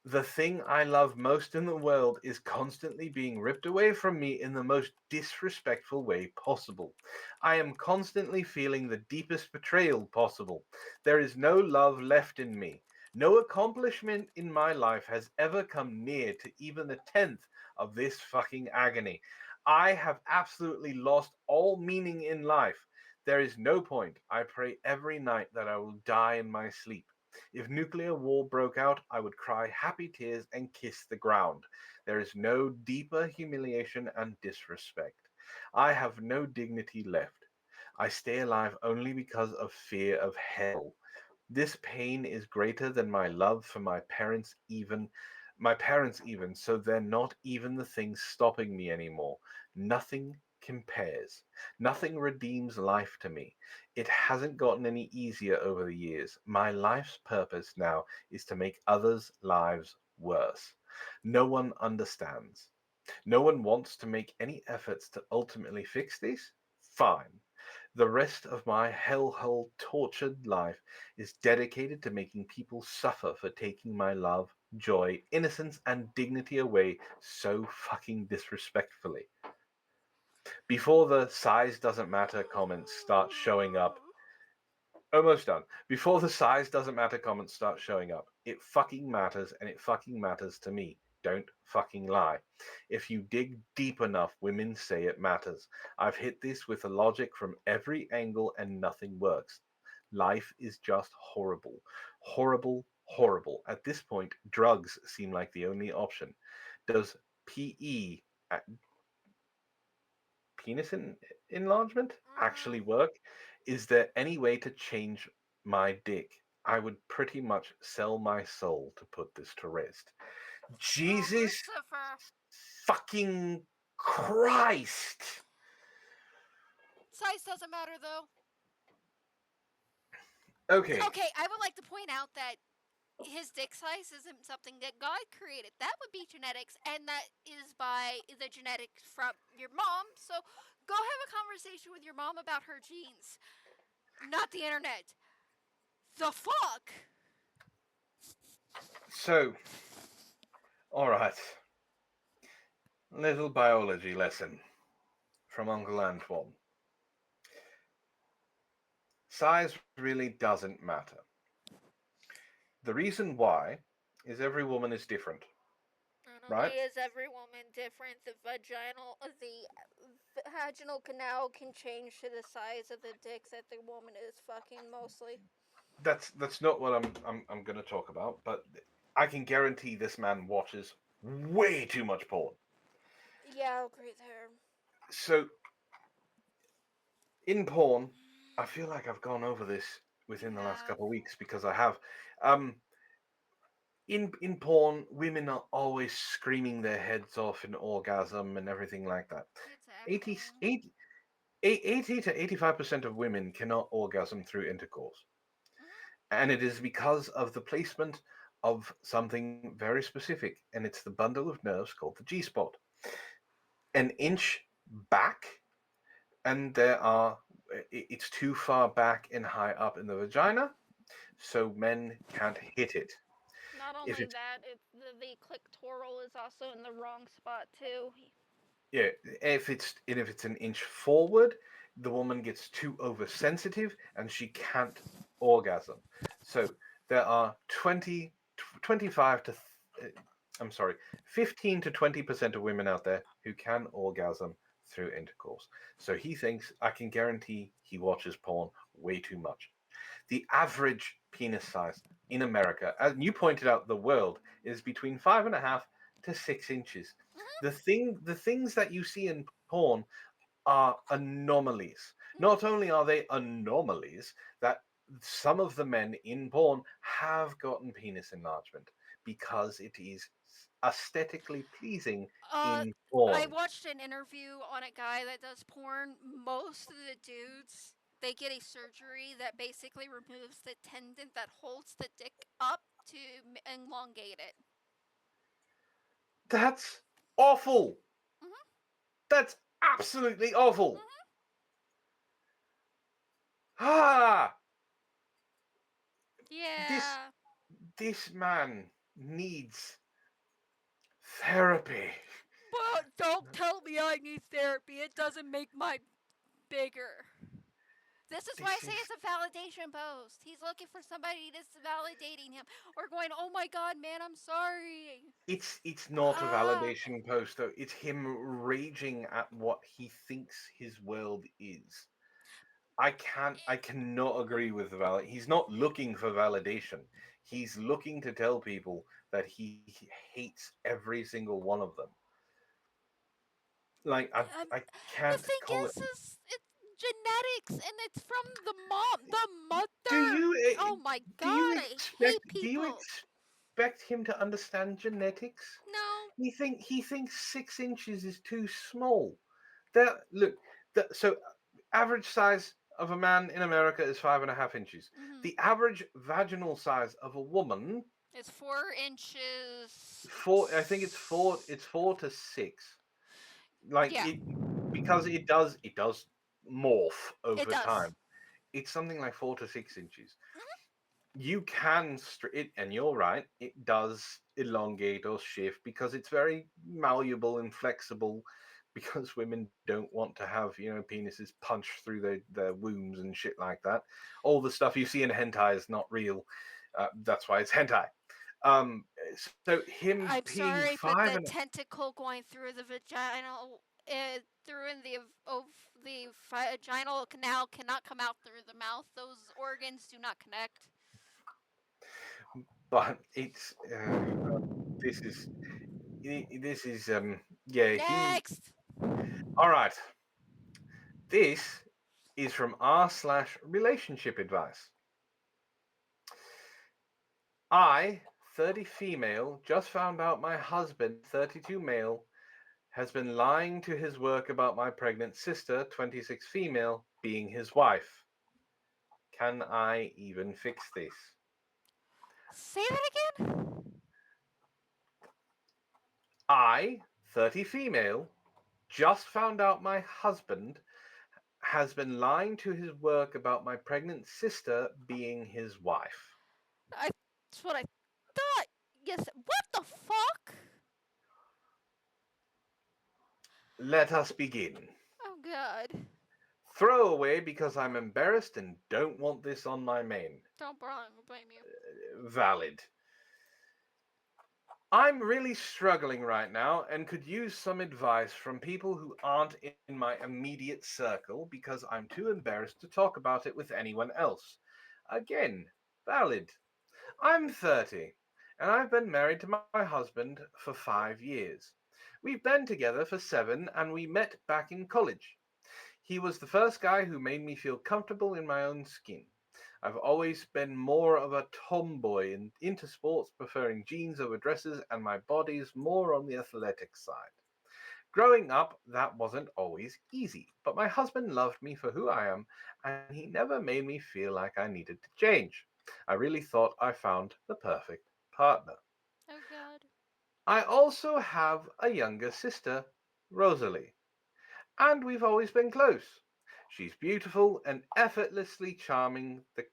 The thing I love most in the world is constantly being ripped away from me in the most disrespectful way possible. I am constantly feeling the deepest betrayal possible. There is no love left in me. No accomplishment in my life has ever come near to even the 10th of this fucking agony. I have absolutely lost all meaning in life. There is no point. I pray every night that I will die in my sleep. If nuclear war broke out, I would cry happy tears and kiss the ground. There is no deeper humiliation and disrespect. I have no dignity left. I stay alive only because of fear of hell. This pain is greater than my love for my parents even, so they're not even the things stopping me anymore. Nothing compares. Nothing redeems life to me. It hasn't gotten any easier over the years. My life's purpose now is to make others' lives worse. No one understands. No one wants to make any efforts to ultimately fix this? Fine. The rest of my hellhole tortured life is dedicated to making people suffer for taking my love, joy, innocence, and dignity away so fucking disrespectfully. Before the size doesn't matter comments start showing up, almost done. Before the size doesn't matter comments start showing up, it fucking matters, and it fucking matters to me. Don't fucking lie. If you dig deep enough, women say it matters. I've hit this with a logic from every angle and nothing works. Life is just horrible. Horrible, horrible. At this point, drugs seem like the only option. Does PE, penis enlargement, actually work? Is there any way to change my dick? I would pretty much sell my soul to put this to rest. Jesus fucking Christ! Size doesn't matter though. Okay. Okay, I would like to point out that his dick size isn't something that God created. That would be genetics, and that is by the genetics from your mom. So go have a conversation with your mom about her genes, not the internet. The fuck? So, alright. Little biology lesson from Uncle Antwon. Size really doesn't matter. The reason why is every woman is different. Not only is every woman different, the vaginal canal can change to the size of the dick that the woman is fucking mostly. That's not what I'm going to talk about, but I can guarantee this man watches way too much porn. Yeah, I'll agree there. So in porn, I feel like I've gone over this within the last couple of weeks because I have. In porn, women are always screaming their heads off in orgasm and everything like that. 80 to 85% of women cannot orgasm through intercourse. And it is because of the placement of something very specific, and it's the bundle of nerves called the G spot. An inch back, and it's too far back and high up in the vagina, so men can't hit it. Not only that, the clitoral is also in the wrong spot too. Yeah, if it's an inch forward, the woman gets too oversensitive and she can't orgasm. So there are 25 to I'm sorry, 15 to 20% of women out there who can orgasm through intercourse. So he thinks, I can guarantee he watches porn way too much. The average penis size in America, as you pointed out, the world is between 5.5 to 6 inches. The things that you see in porn are anomalies. Not only are they anomalies, that some of the men in porn have gotten penis enlargement because it is aesthetically pleasing in porn. I watched an interview on a guy that does porn. Most of the dudes, they get a surgery that basically removes the tendon that holds the dick up to elongate it. That's awful. That's absolutely awful. Ah! Yeah. This man needs therapy. But don't tell me I need therapy. It doesn't make my bigger. This is why I say it's a validation post. He's looking for somebody that's validating him or going, "Oh my god, man, I'm sorry." It's not a validation post though. It's him raging at what he thinks his world is. I cannot agree with the valid. He's not looking for validation. He's looking to tell people that he hates every single one of them. Like I can't The thing call is, it. it's genetics, and it's from the mom, the mother. Oh my god, I hate people. Do you expect him to understand genetics? No. He thinks 6 inches is too small. So average size of a man in America is 5.5 inches. The average vaginal size of a woman is 4 inches. I think it's 4 to 6. Because it does morph over time. It's something like 4 to 6 inches. You can it, and you're right, it does elongate or shift because it's very malleable and flexible, because women don't want to have penises punched through their wombs and shit like that. All the stuff you see in hentai is not real. That's why it's hentai. So him I'm being sorry, but 5 the and tentacle going through the vaginal through in the vaginal canal cannot come out through the mouth. Those organs do not connect. But it's this is yeah. Next. All right. This is from r/relationship advice. I, 30 female, just found out my husband, 32 male, has been lying to his work about my pregnant sister, 26 female, being his wife. Can I even fix this? Say that again? I, 30 female, just found out my husband has been lying to his work about my pregnant sister being his wife. That's what I thought. Yes. What the fuck? Let us begin. Oh god. Throw away because I'm embarrassed and don't want this on my main. Don't blame you. Valid. I'm really struggling right now and could use some advice from people who aren't in my immediate circle because I'm too embarrassed to talk about it with anyone else. Again, valid. I'm 30 and I've been married to my husband for 5 years. We've been together for 7 and we met back in college. He was the first guy who made me feel comfortable in my own skin. I've always been more of a tomboy and into sports, preferring jeans over dresses, and my body's more on the athletic side. Growing up, that wasn't always easy, but my husband loved me for who I am, and he never made me feel like I needed to change. I really thought I found the perfect partner. Oh god. I also have a younger sister, Rosalie, and we've always been close. She's beautiful and effortlessly charming, the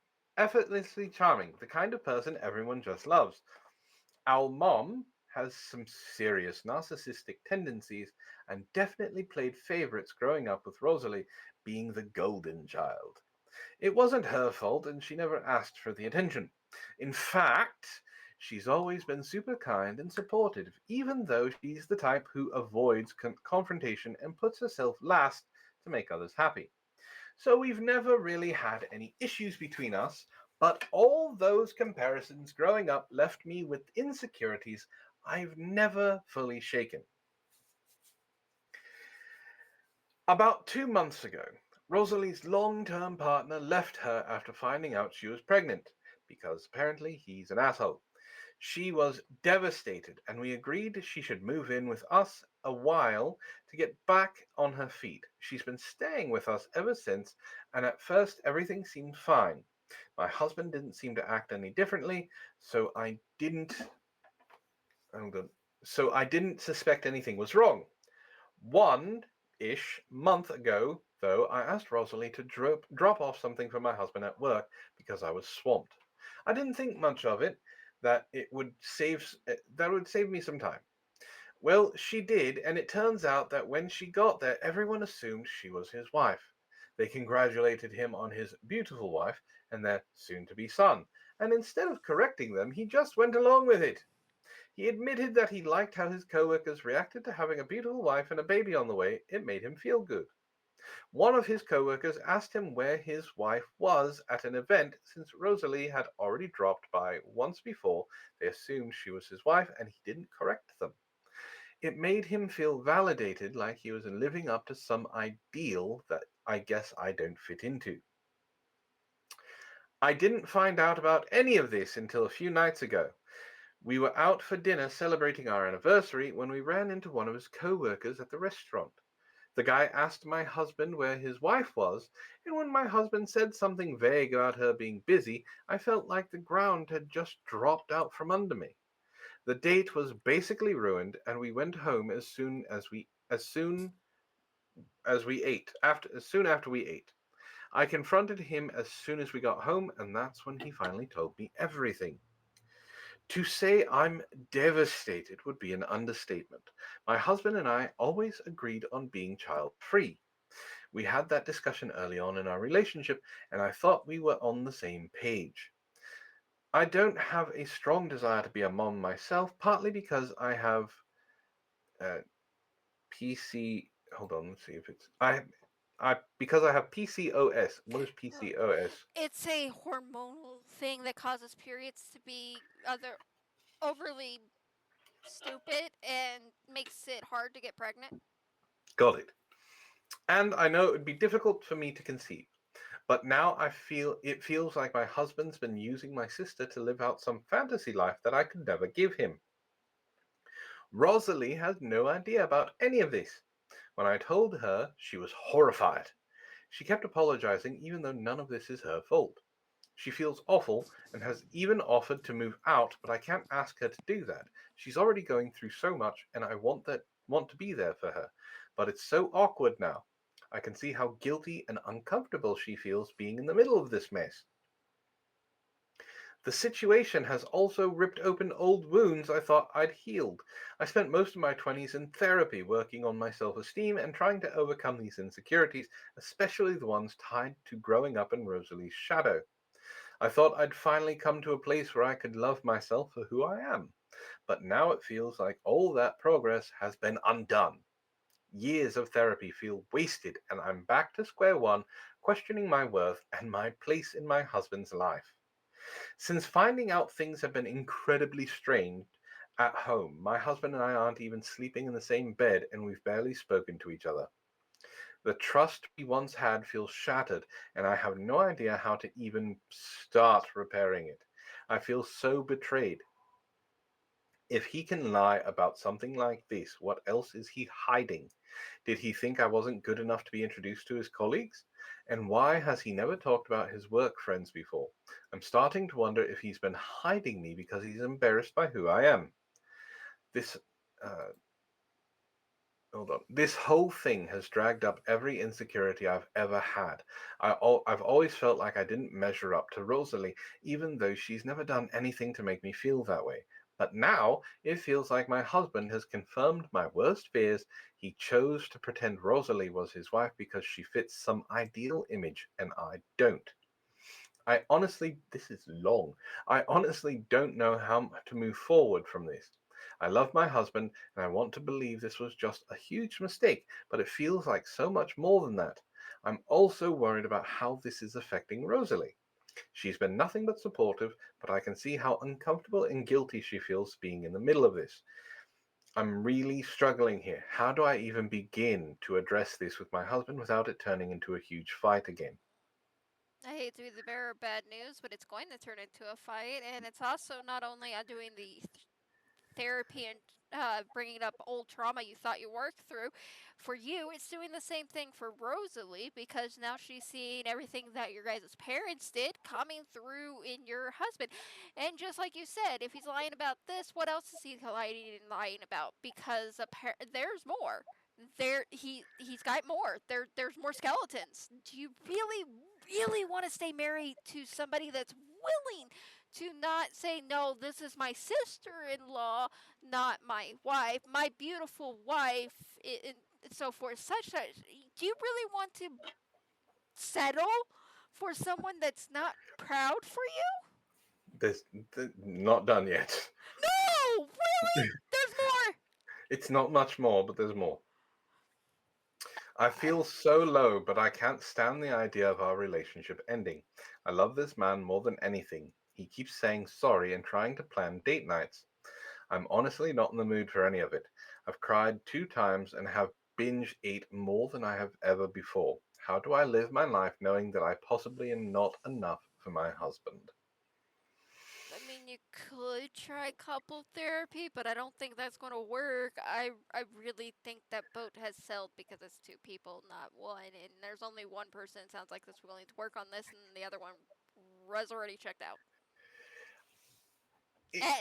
kind of person everyone just loves. Our mom has some serious narcissistic tendencies and definitely played favorites growing up with Rosalie being the golden child. It wasn't her fault and she never asked for the attention. In fact, she's always been super kind and supportive, even though she's the type who avoids confrontation and puts herself last to make others happy. So we've never really had any issues between us, but all those comparisons growing up left me with insecurities I've never fully shaken. About 2 months ago, Rosalie's long-term partner left her after finding out she was pregnant, because apparently he's an asshole. She was devastated, and we agreed she should move in with us a while to get back on her feet. She's been staying with us ever since, and at first everything seemed fine. My husband didn't seem to act any differently, so I didn't suspect anything was wrong. 1-ish month ago, though, I asked Rosalie to drop off something for my husband at work because I was swamped. I didn't think much of it, that would save me some time. Well, she did, and it turns out that when she got there, everyone assumed she was his wife. They congratulated him on his beautiful wife and their soon-to-be son, and instead of correcting them, he just went along with it. He admitted that he liked how his coworkers reacted to having a beautiful wife and a baby on the way. It made him feel good. One of his coworkers asked him where his wife was at an event since Rosalie had already dropped by once before. They assumed she was his wife and he didn't correct them. It made him feel validated, like he was living up to some ideal that I guess I don't fit into. I didn't find out about any of this until a few nights ago. We were out for dinner celebrating our anniversary when we ran into one of his co-workers at the restaurant. The guy asked my husband where his wife was, and when my husband said something vague about her being busy, I felt like the ground had just dropped out from under me. The date was basically ruined, and we went home as soon after we ate. I confronted him as soon as we got home, and that's when he finally told me everything. To say I'm devastated would be an understatement. My husband and I always agreed on being child-free. We had that discussion early on in our relationship, and I thought we were on the same page. I don't have a strong desire to be a mom myself, partly because I have PC. Hold on, let's see if it's because I have PCOS. What is PCOS? It's a hormonal thing that causes periods to be overly stupid and makes it hard to get pregnant. Got it. And I know it would be difficult for me to conceive. But now it feels like my husband's been using my sister to live out some fantasy life that I could never give him. Rosalie has no idea about any of this. When I told her, she was horrified. She kept apologizing even though none of this is her fault. She feels awful and has even offered to move out, but I can't ask her to do that. She's already going through so much and I want to be there for her. But it's so awkward now. I can see how guilty and uncomfortable she feels being in the middle of this mess. The situation has also ripped open old wounds I thought I'd healed. I spent most of my 20s in therapy working on my self-esteem and trying to overcome these insecurities, especially the ones tied to growing up in Rosalie's shadow. I thought I'd finally come to a place where I could love myself for who I am. But now it feels like all that progress has been undone. Years of therapy feel wasted and I'm back to square one, questioning my worth and my place in my husband's life. Since finding out things have been incredibly strained at home, my husband and I aren't even sleeping in the same bed and we've barely spoken to each other. The trust we once had feels shattered and I have no idea how to even start repairing it. I feel so betrayed. If he can lie about something like this, what else is he hiding? Did he think I wasn't good enough to be introduced to his colleagues? And why has he never talked about his work friends before? I'm starting to wonder if he's been hiding me because he's embarrassed by who I am. This, hold on. This whole thing has dragged up every insecurity I've ever had. I've always felt like I didn't measure up to Rosalie, even though she's never done anything to make me feel that way. But now it feels like my husband has confirmed my worst fears. He chose to pretend Rosalie was his wife because she fits some ideal image and I don't. This is long. I honestly don't know how to move forward from this. I love my husband and I want to believe this was just a huge mistake, but it feels like so much more than that. I'm also worried about how this is affecting Rosalie. She's been nothing but supportive, but I can see how uncomfortable and guilty she feels being in the middle of this. I'm really struggling here. How do I even begin to address this with my husband without it turning into a huge fight again? I hate to be the bearer of bad news, but it's going to turn into a fight, and it's also not only doing the therapy and bringing up old trauma you thought you worked through. For you, it's doing the same thing for Rosalie because now she's seeing everything that your guys' parents did coming through in your husband. And just like you said, if he's lying about this, what else is he lying about? Because there's more. He's got more. There's more skeletons. Do you really want to stay married to somebody that's willing to not say, no, this is my sister-in-law, not my wife, my beautiful wife, and so forth, such. Do you really want to settle for someone that's not proud for you? This not done yet. No, really? There's more. It's not much more, but there's more. I feel so low, but I can't stand the idea of our relationship ending. I love this man more than anything. He keeps saying sorry and trying to plan date nights. I'm honestly not in the mood for any of it. I've cried 2 times and have binge ate more than I have ever before. How do I live my life knowing that I possibly am not enough for my husband? I mean, you could try couple therapy, but I don't think that's going to work. I really think that boat has sailed because it's two people, not one. And there's only one person, it sounds like, that's willing to work on this, and the other one was already checked out.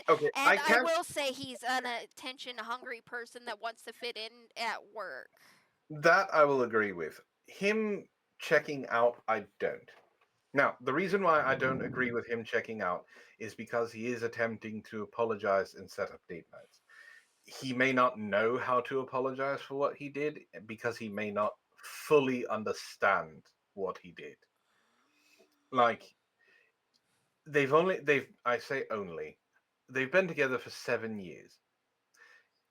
Okay, And I will say he's an attention-hungry person that wants to fit in at work. That I will agree with. Him checking out, I don't. Now, the reason why I don't agree with him checking out is because he is attempting to apologize and set up date nights. He may not know how to apologize for what he did because he may not fully understand what he did. Like, I say only, they've been together for 7 years.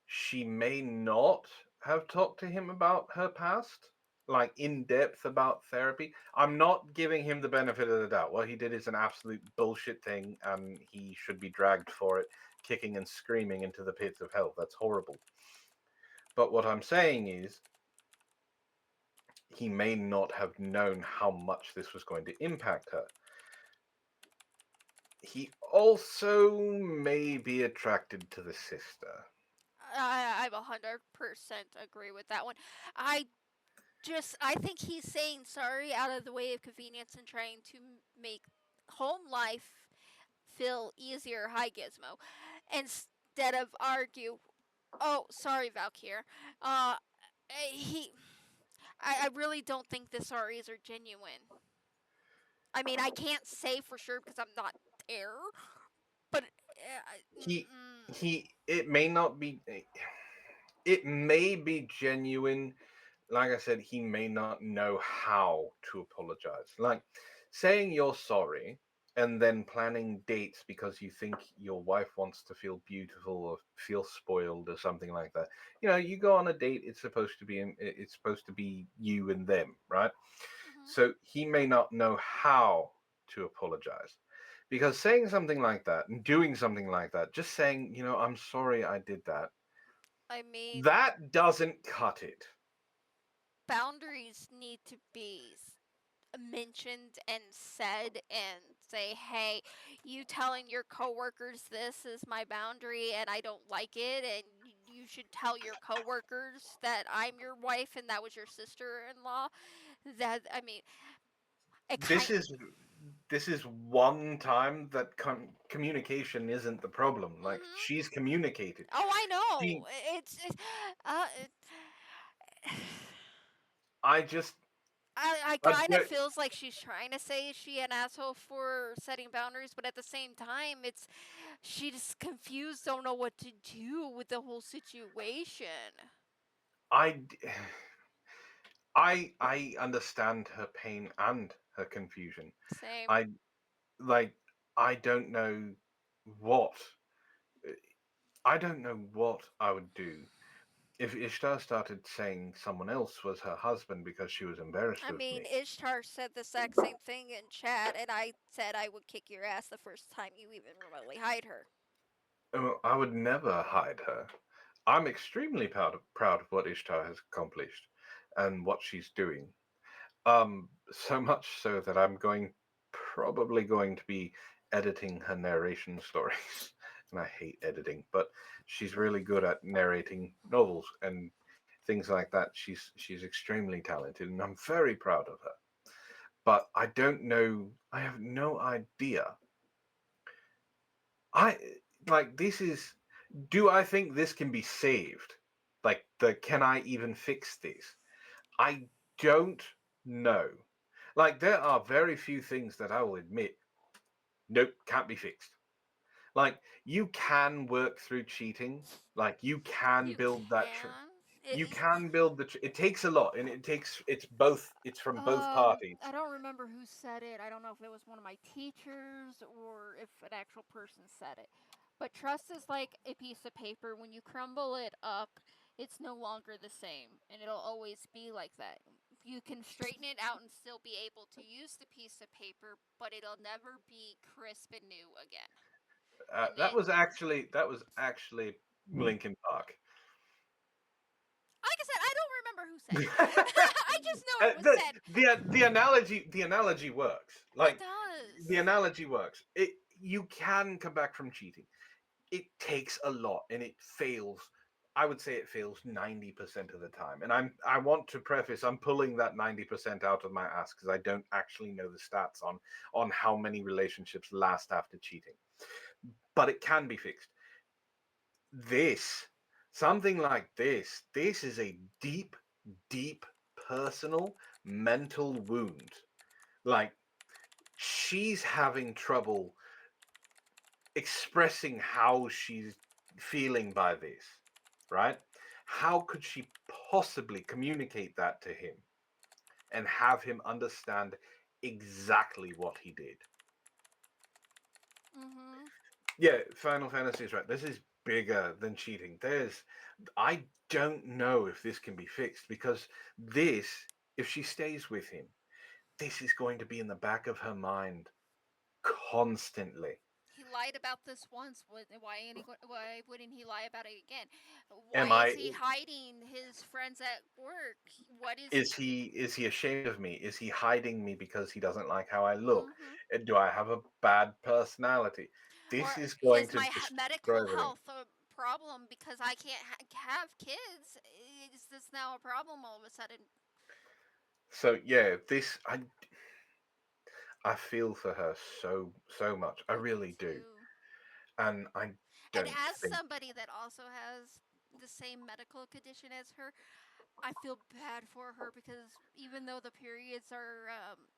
She may not have talked to him about her past, like in depth about therapy. I'm not giving him the benefit of the doubt. What he did is an absolute bullshit thing, and he should be dragged for it, kicking and screaming into the pits of hell. That's horrible. But what I'm saying is, he may not have known how much this was going to impact her. He also may be attracted to the sister. I 100% agree with that one. I think he's saying sorry out of the way of convenience and trying to make home life feel easier. Hi, Gizmo. Instead of argue. Oh, sorry, Valkyr. Uh, I really don't think the sorries are genuine. I mean, I can't say for sure because I'm not there, but it may not be. It may be genuine. Like I said, he may not know how to apologize. Like saying you're sorry and then planning dates because you think your wife wants to feel beautiful or feel spoiled or something like that. You know, you go on a date, it's supposed to be you and them, right? So he may not know how to apologize. Because saying something like that and doing something like that, just saying, you know, I'm sorry I did that, I mean, that doesn't cut it. Boundaries need to be mentioned and said, and say, hey, you telling your coworkers this is my boundary and I don't like it, and you should tell your coworkers that I'm your wife and that was your sister-in-law. That, I mean, This is one time that communication isn't the problem. Like she's communicated. Oh, I know. It's I just I kind of feels like she's trying to say she an asshole for setting boundaries, but at the same time, she's confused, don't know what to do with the whole situation. I understand her pain and her confusion. Same. I don't know what I don't know what I would do if Ishtar started saying someone else was her husband because she was embarrassed I with mean, me. Ishtar said the exact same thing in chat, and I said I would kick your ass the first time you even remotely hide her. I would never hide her. I'm extremely proud of what Ishtar has accomplished and what she's doing. So much so that I'm probably going to be editing her narration stories. And I hate editing, but she's really good at narrating novels and things like that. She's extremely talented, and I'm very proud of her. But I don't know. I have no idea. This is. Do I think this can be saved? Can I even fix this? I don't know. Like, there are very few things that I will admit, nope, can't be fixed. Like, you can work through cheating. Like, you can build that. You can build it takes a lot, and it's from both parties. I don't remember who said it. I don't know if it was one of my teachers or if an actual person said it. But trust is like a piece of paper. When you crumble it up, it's no longer the same, and it'll always be like that. You can straighten it out and still be able to use the piece of paper, but it'll never be crisp and new again. That was actually Linkin Park. Like I said, I don't remember who said it. I just know it was said. The analogy works. Like, it does. The analogy works. You can come back from cheating. It takes a lot, and it fails. I would say it fails 90% of the time. And I want to preface, I'm pulling that 90% out of my ass because I don't actually know the stats on how many relationships last after cheating. But it can be fixed. Something like this is a deep, deep personal mental wound. Like, she's having trouble expressing how she's feeling by this, right? How could she possibly communicate that to him and have him understand exactly what he did? Yeah, Final Fantasy is right. This is bigger than cheating. I don't know if this can be fixed because if she stays with him, this is going to be in the back of her mind constantly. He lied about this once. Why wouldn't he lie about it again? Why is he hiding his friends at work. What is he ashamed of me? Is he hiding me because he doesn't like how I look? Mm-hmm. Do I have a bad personality? This Or is going is to my destroy medical everything. health a problem because I can't have kids? Is this now a problem all of a sudden? So yeah, I feel for her so much. I really do, and I And don't as think. somebody that also has the same medical condition as her, I feel bad for her because even though the periods are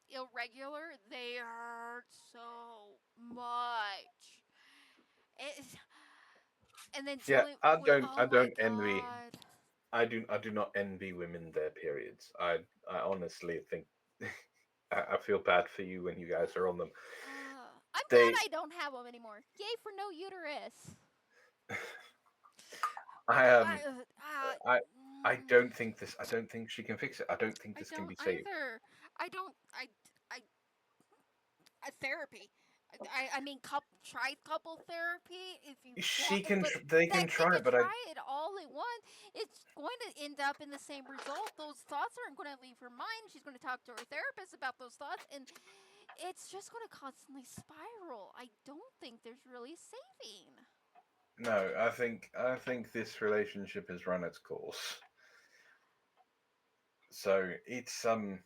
irregular, they hurt so much. It's, and then Yeah, dealing I with, don't. oh I my don't envy. god. I do not envy women their periods. I honestly think I feel bad for you when you guys are on them. I'm glad They I don't have them anymore. Yay for no uterus. I I I Mm, don't think this. I don't think she can fix it. I don't think I this can don't be saved. either. I don't. Therapy. I mean, try couple therapy if you want, She can. but They they can try, can but I. try it all they want. It's going to end up in the same result. Those thoughts aren't going to leave her mind. She's going to talk to her therapist about those thoughts, and it's just going to constantly spiral. I don't think there's really saving. No, I think this relationship has run its course. So it's and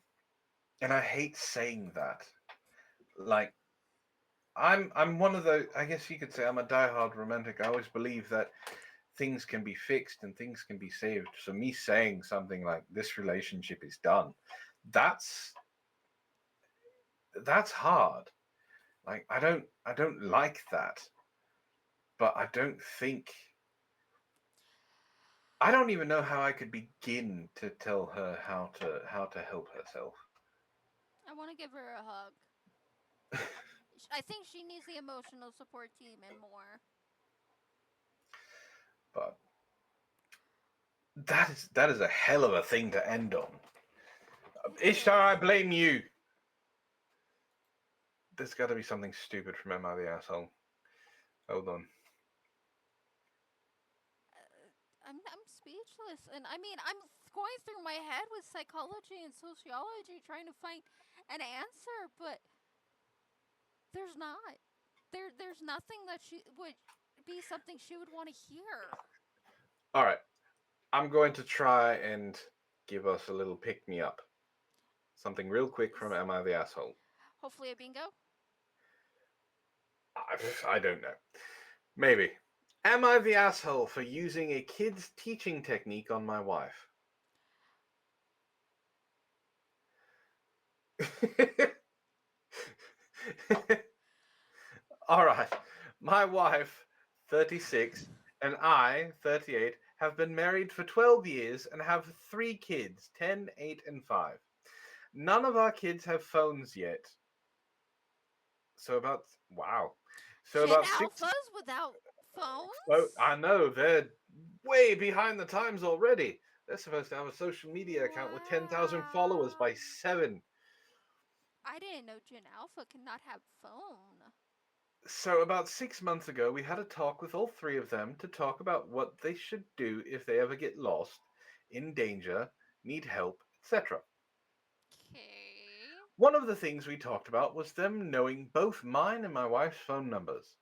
I hate saying that. Like I'm one of those. I guess you could say I'm a diehard romantic. I always believe that things can be fixed and things can be saved. So me saying something like this relationship is done, that's that's hard. Like I don't like that, but I don't even know how I could begin to tell her how to help herself. I want to give her a hug. I think she needs the emotional support team and more. But that is a hell of a thing to end on. Ishtar, I blame you. There's got to be something stupid from Emma the asshole. Hold on. I'm speechless, and I mean, I'm going through my head with psychology and sociology trying to find an answer, but there's not. There's nothing that she would be something she would want to hear. All right, I'm going to try and give us a little pick me up. Something real quick from Am I the Asshole? Hopefully a bingo. I don't know. Maybe. Am I the asshole for using a kid's teaching technique on my wife? All right. My wife, 36, and I, 38, have been married for 12 years and have 3 kids, 10, 8, and 5. None of our kids have phones yet. So about, wow. So Gen about 6. Alphas without phones? Oh, I know, they're way behind the times already. They're supposed to have a social media account with 10,000 followers by 7. I didn't know Gen Alpha cannot have phone. So about 6 months ago, we had a talk with all 3 of them to talk about what they should do if they ever get lost, in danger, need help, etc. Okay. One of the things we talked about was them knowing both mine and my wife's phone numbers.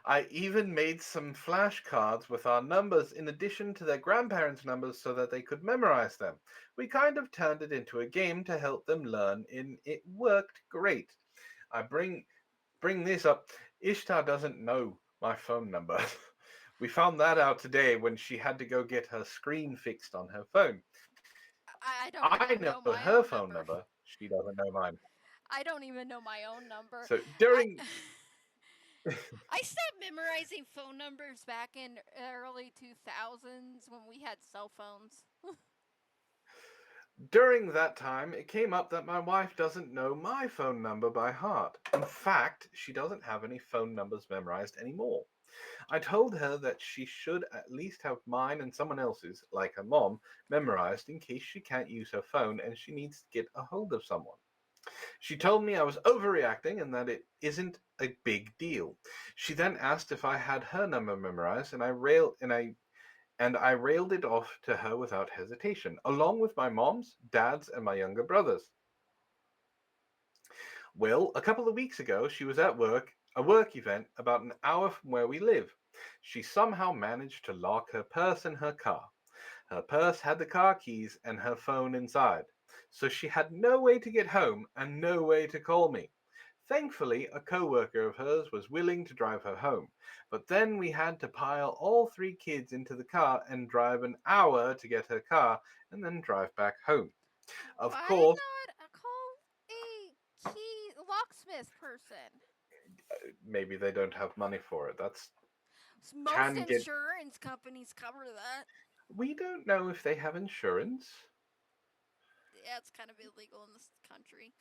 I even made some flashcards with our numbers in addition to their grandparents' numbers so that they could memorize them. We kind of turned it into a game to help them learn, and it worked great. I bring this up. Ishtar doesn't know my phone number. We found that out today when she had to go get her screen fixed on her phone. I don't I even know know my her own phone number. She doesn't know mine. I don't even know my own number. So during I stopped memorizing phone numbers back in early 2000s when we had cell phones. During that time, it came up that my wife doesn't know my phone number by heart. In fact, she doesn't have any phone numbers memorized anymore. I told her that she should at least have mine and someone else's, like her mom, memorized in case she can't use her phone and she needs to get a hold of someone. She told me I was overreacting and that it isn't a big deal. She then asked if I had her number memorized, and I and I railed it off to her without hesitation, along with my mom's, dad's, and my younger brother's. Well, a couple of weeks ago, she was at work, a work event about an hour from where we live. She somehow managed to lock her purse in her car. Her purse had the car keys and her phone inside, so she had no way to get home and no way to call me. Thankfully, a coworker of hers was willing to drive her home, but then we had to pile all three kids into the car and drive an hour to get her car and then drive back home. Of Why course, not call a key locksmith person? maybe they don't have money for it. That's Most can get. insurance companies cover that. We don't know if they have insurance. Yeah, it's kind of illegal in this country.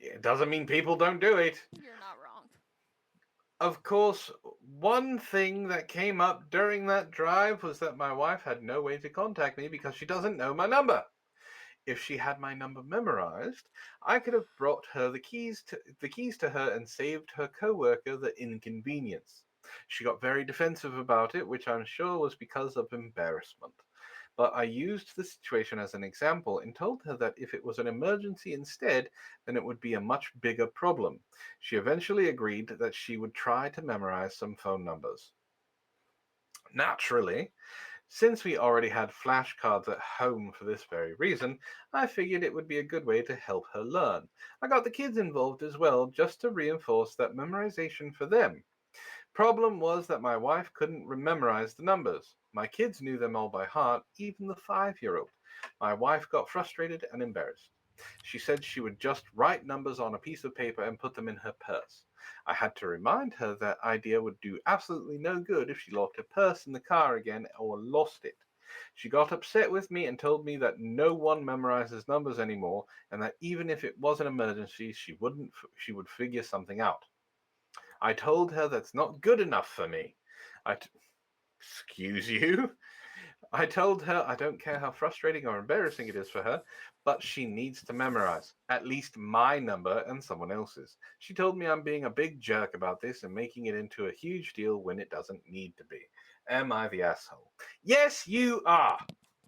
It doesn't mean people don't do it. You're not wrong. Of course, one thing that came up during that drive was that my wife had no way to contact me because she doesn't know my number. If she had my number memorized, I could have brought her the keys to her and saved her coworker the inconvenience. She got very defensive about it, which I'm sure was because of embarrassment. But I used the situation as an example and told her that if it was an emergency instead, then it would be a much bigger problem. She eventually agreed that she would try to memorize some phone numbers. Naturally, since we already had flashcards at home for this very reason, I figured it would be a good way to help her learn. I got the kids involved as well, just to reinforce that memorization for them. Problem was that my wife couldn't memorize the numbers. My kids knew them all by heart, even the 5-year-old. My wife got frustrated and embarrassed. She said she would just write numbers on a piece of paper and put them in her purse. I had to remind her that idea would do absolutely no good if she locked her purse in the car again or lost it. She got upset with me and told me that no one memorizes numbers anymore and that even if it was an emergency, she would figure something out. I told her that's not good enough for me. Excuse you? I told her I don't care how frustrating or embarrassing it is for her, but she needs to memorize at least my number and someone else's. She told me I'm being a big jerk about this and making it into a huge deal when it doesn't need to be. Am I the asshole? Yes, you are.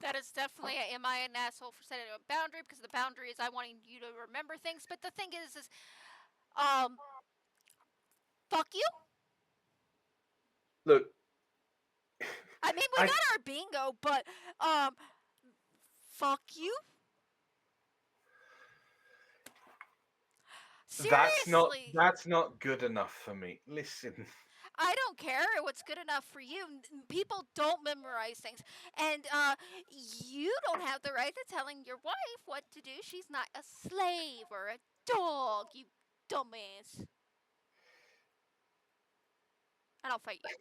That is definitely am I an asshole for setting a boundary, because the boundary is I wanting you to remember things. But the thing is fuck you. Look, I mean, we got our bingo, but fuck you. Seriously. That's not good enough for me. Listen. I don't care what's good enough for you. People don't memorize things. And you don't have the right to telling your wife what to do. She's not a slave or a dog, you dumbass. And I'll fight you.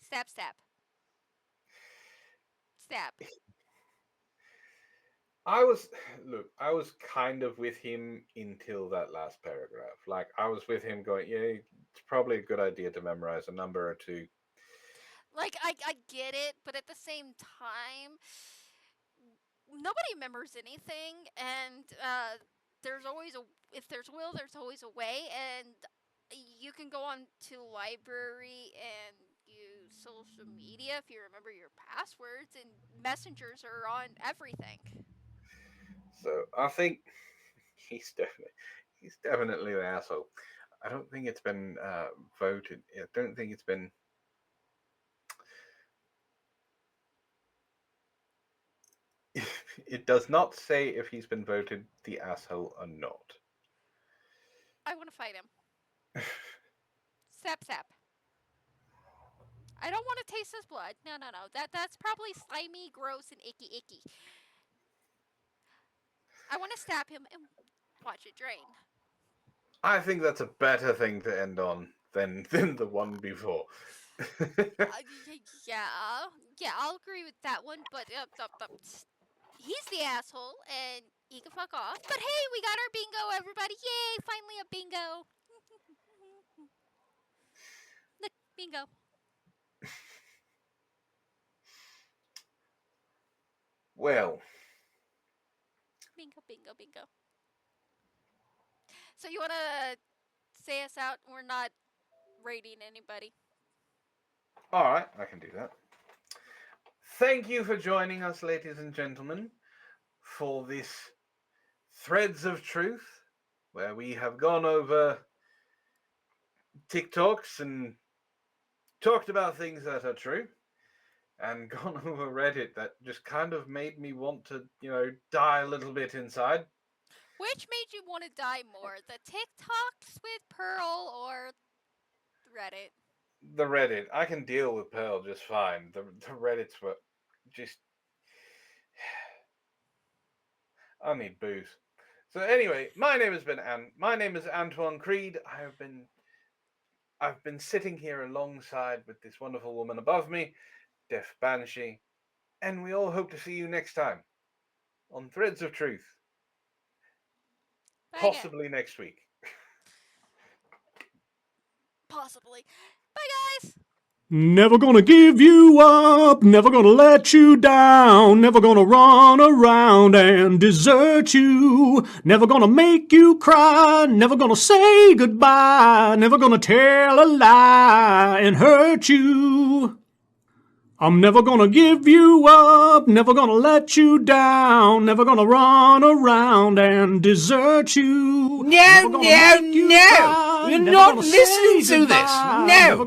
Stab, stab. Stab. I was kind of with him until that last paragraph. Like, I was with him going, yeah, it's probably a good idea to memorize a number or two. Like, I get it, but at the same time, nobody remembers anything, and there's always if there's will, there's always a way, and you can go on to library and use social media if you remember your passwords, and messengers are on everything. So I think he's definitely the asshole. I don't think it's been voted. I don't think it's been. It does not say if he's been voted the asshole or not. I want to fight him. Sap sap. I don't want to taste his blood. No. That's probably slimy, gross, and icky. I want to stab him and watch it drain. I think that's a better thing to end on than the one before. Yeah, I'll agree with that one. But he's the asshole, and he can fuck off. But hey, we got our bingo, everybody! Yay! Finally a bingo. Look, bingo. Well. Bingo. So you want to say us out? We're not rating anybody. All right, I can do that. thank you for joining us, ladies and gentlemen, for this Threads of Truth, where we have gone over TikToks and talked about things that are true, and gone over Reddit that just kind of made me want to, die a little bit inside. Which made you want to die more, the TikToks with Pearl or Reddit? The Reddit. I can deal with Pearl just fine. The Reddits were just... I need booze. So anyway, my name is Antwon Creed. I've been sitting here alongside with this wonderful woman above me, Deaf Banshee, and we all hope to see you next time on Threads of Truth. Possibly next week. Possibly. Bye, guys! Never gonna give you up, never gonna let you down, never gonna run around and desert you, never gonna make you cry, never gonna say goodbye, never gonna tell a lie and hurt you. I'm never gonna give you up, never gonna let you down, never gonna run around and desert you. No! You're not listening to this! No!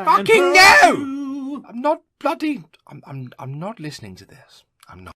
Fucking no! I'm not listening to this. I'm not.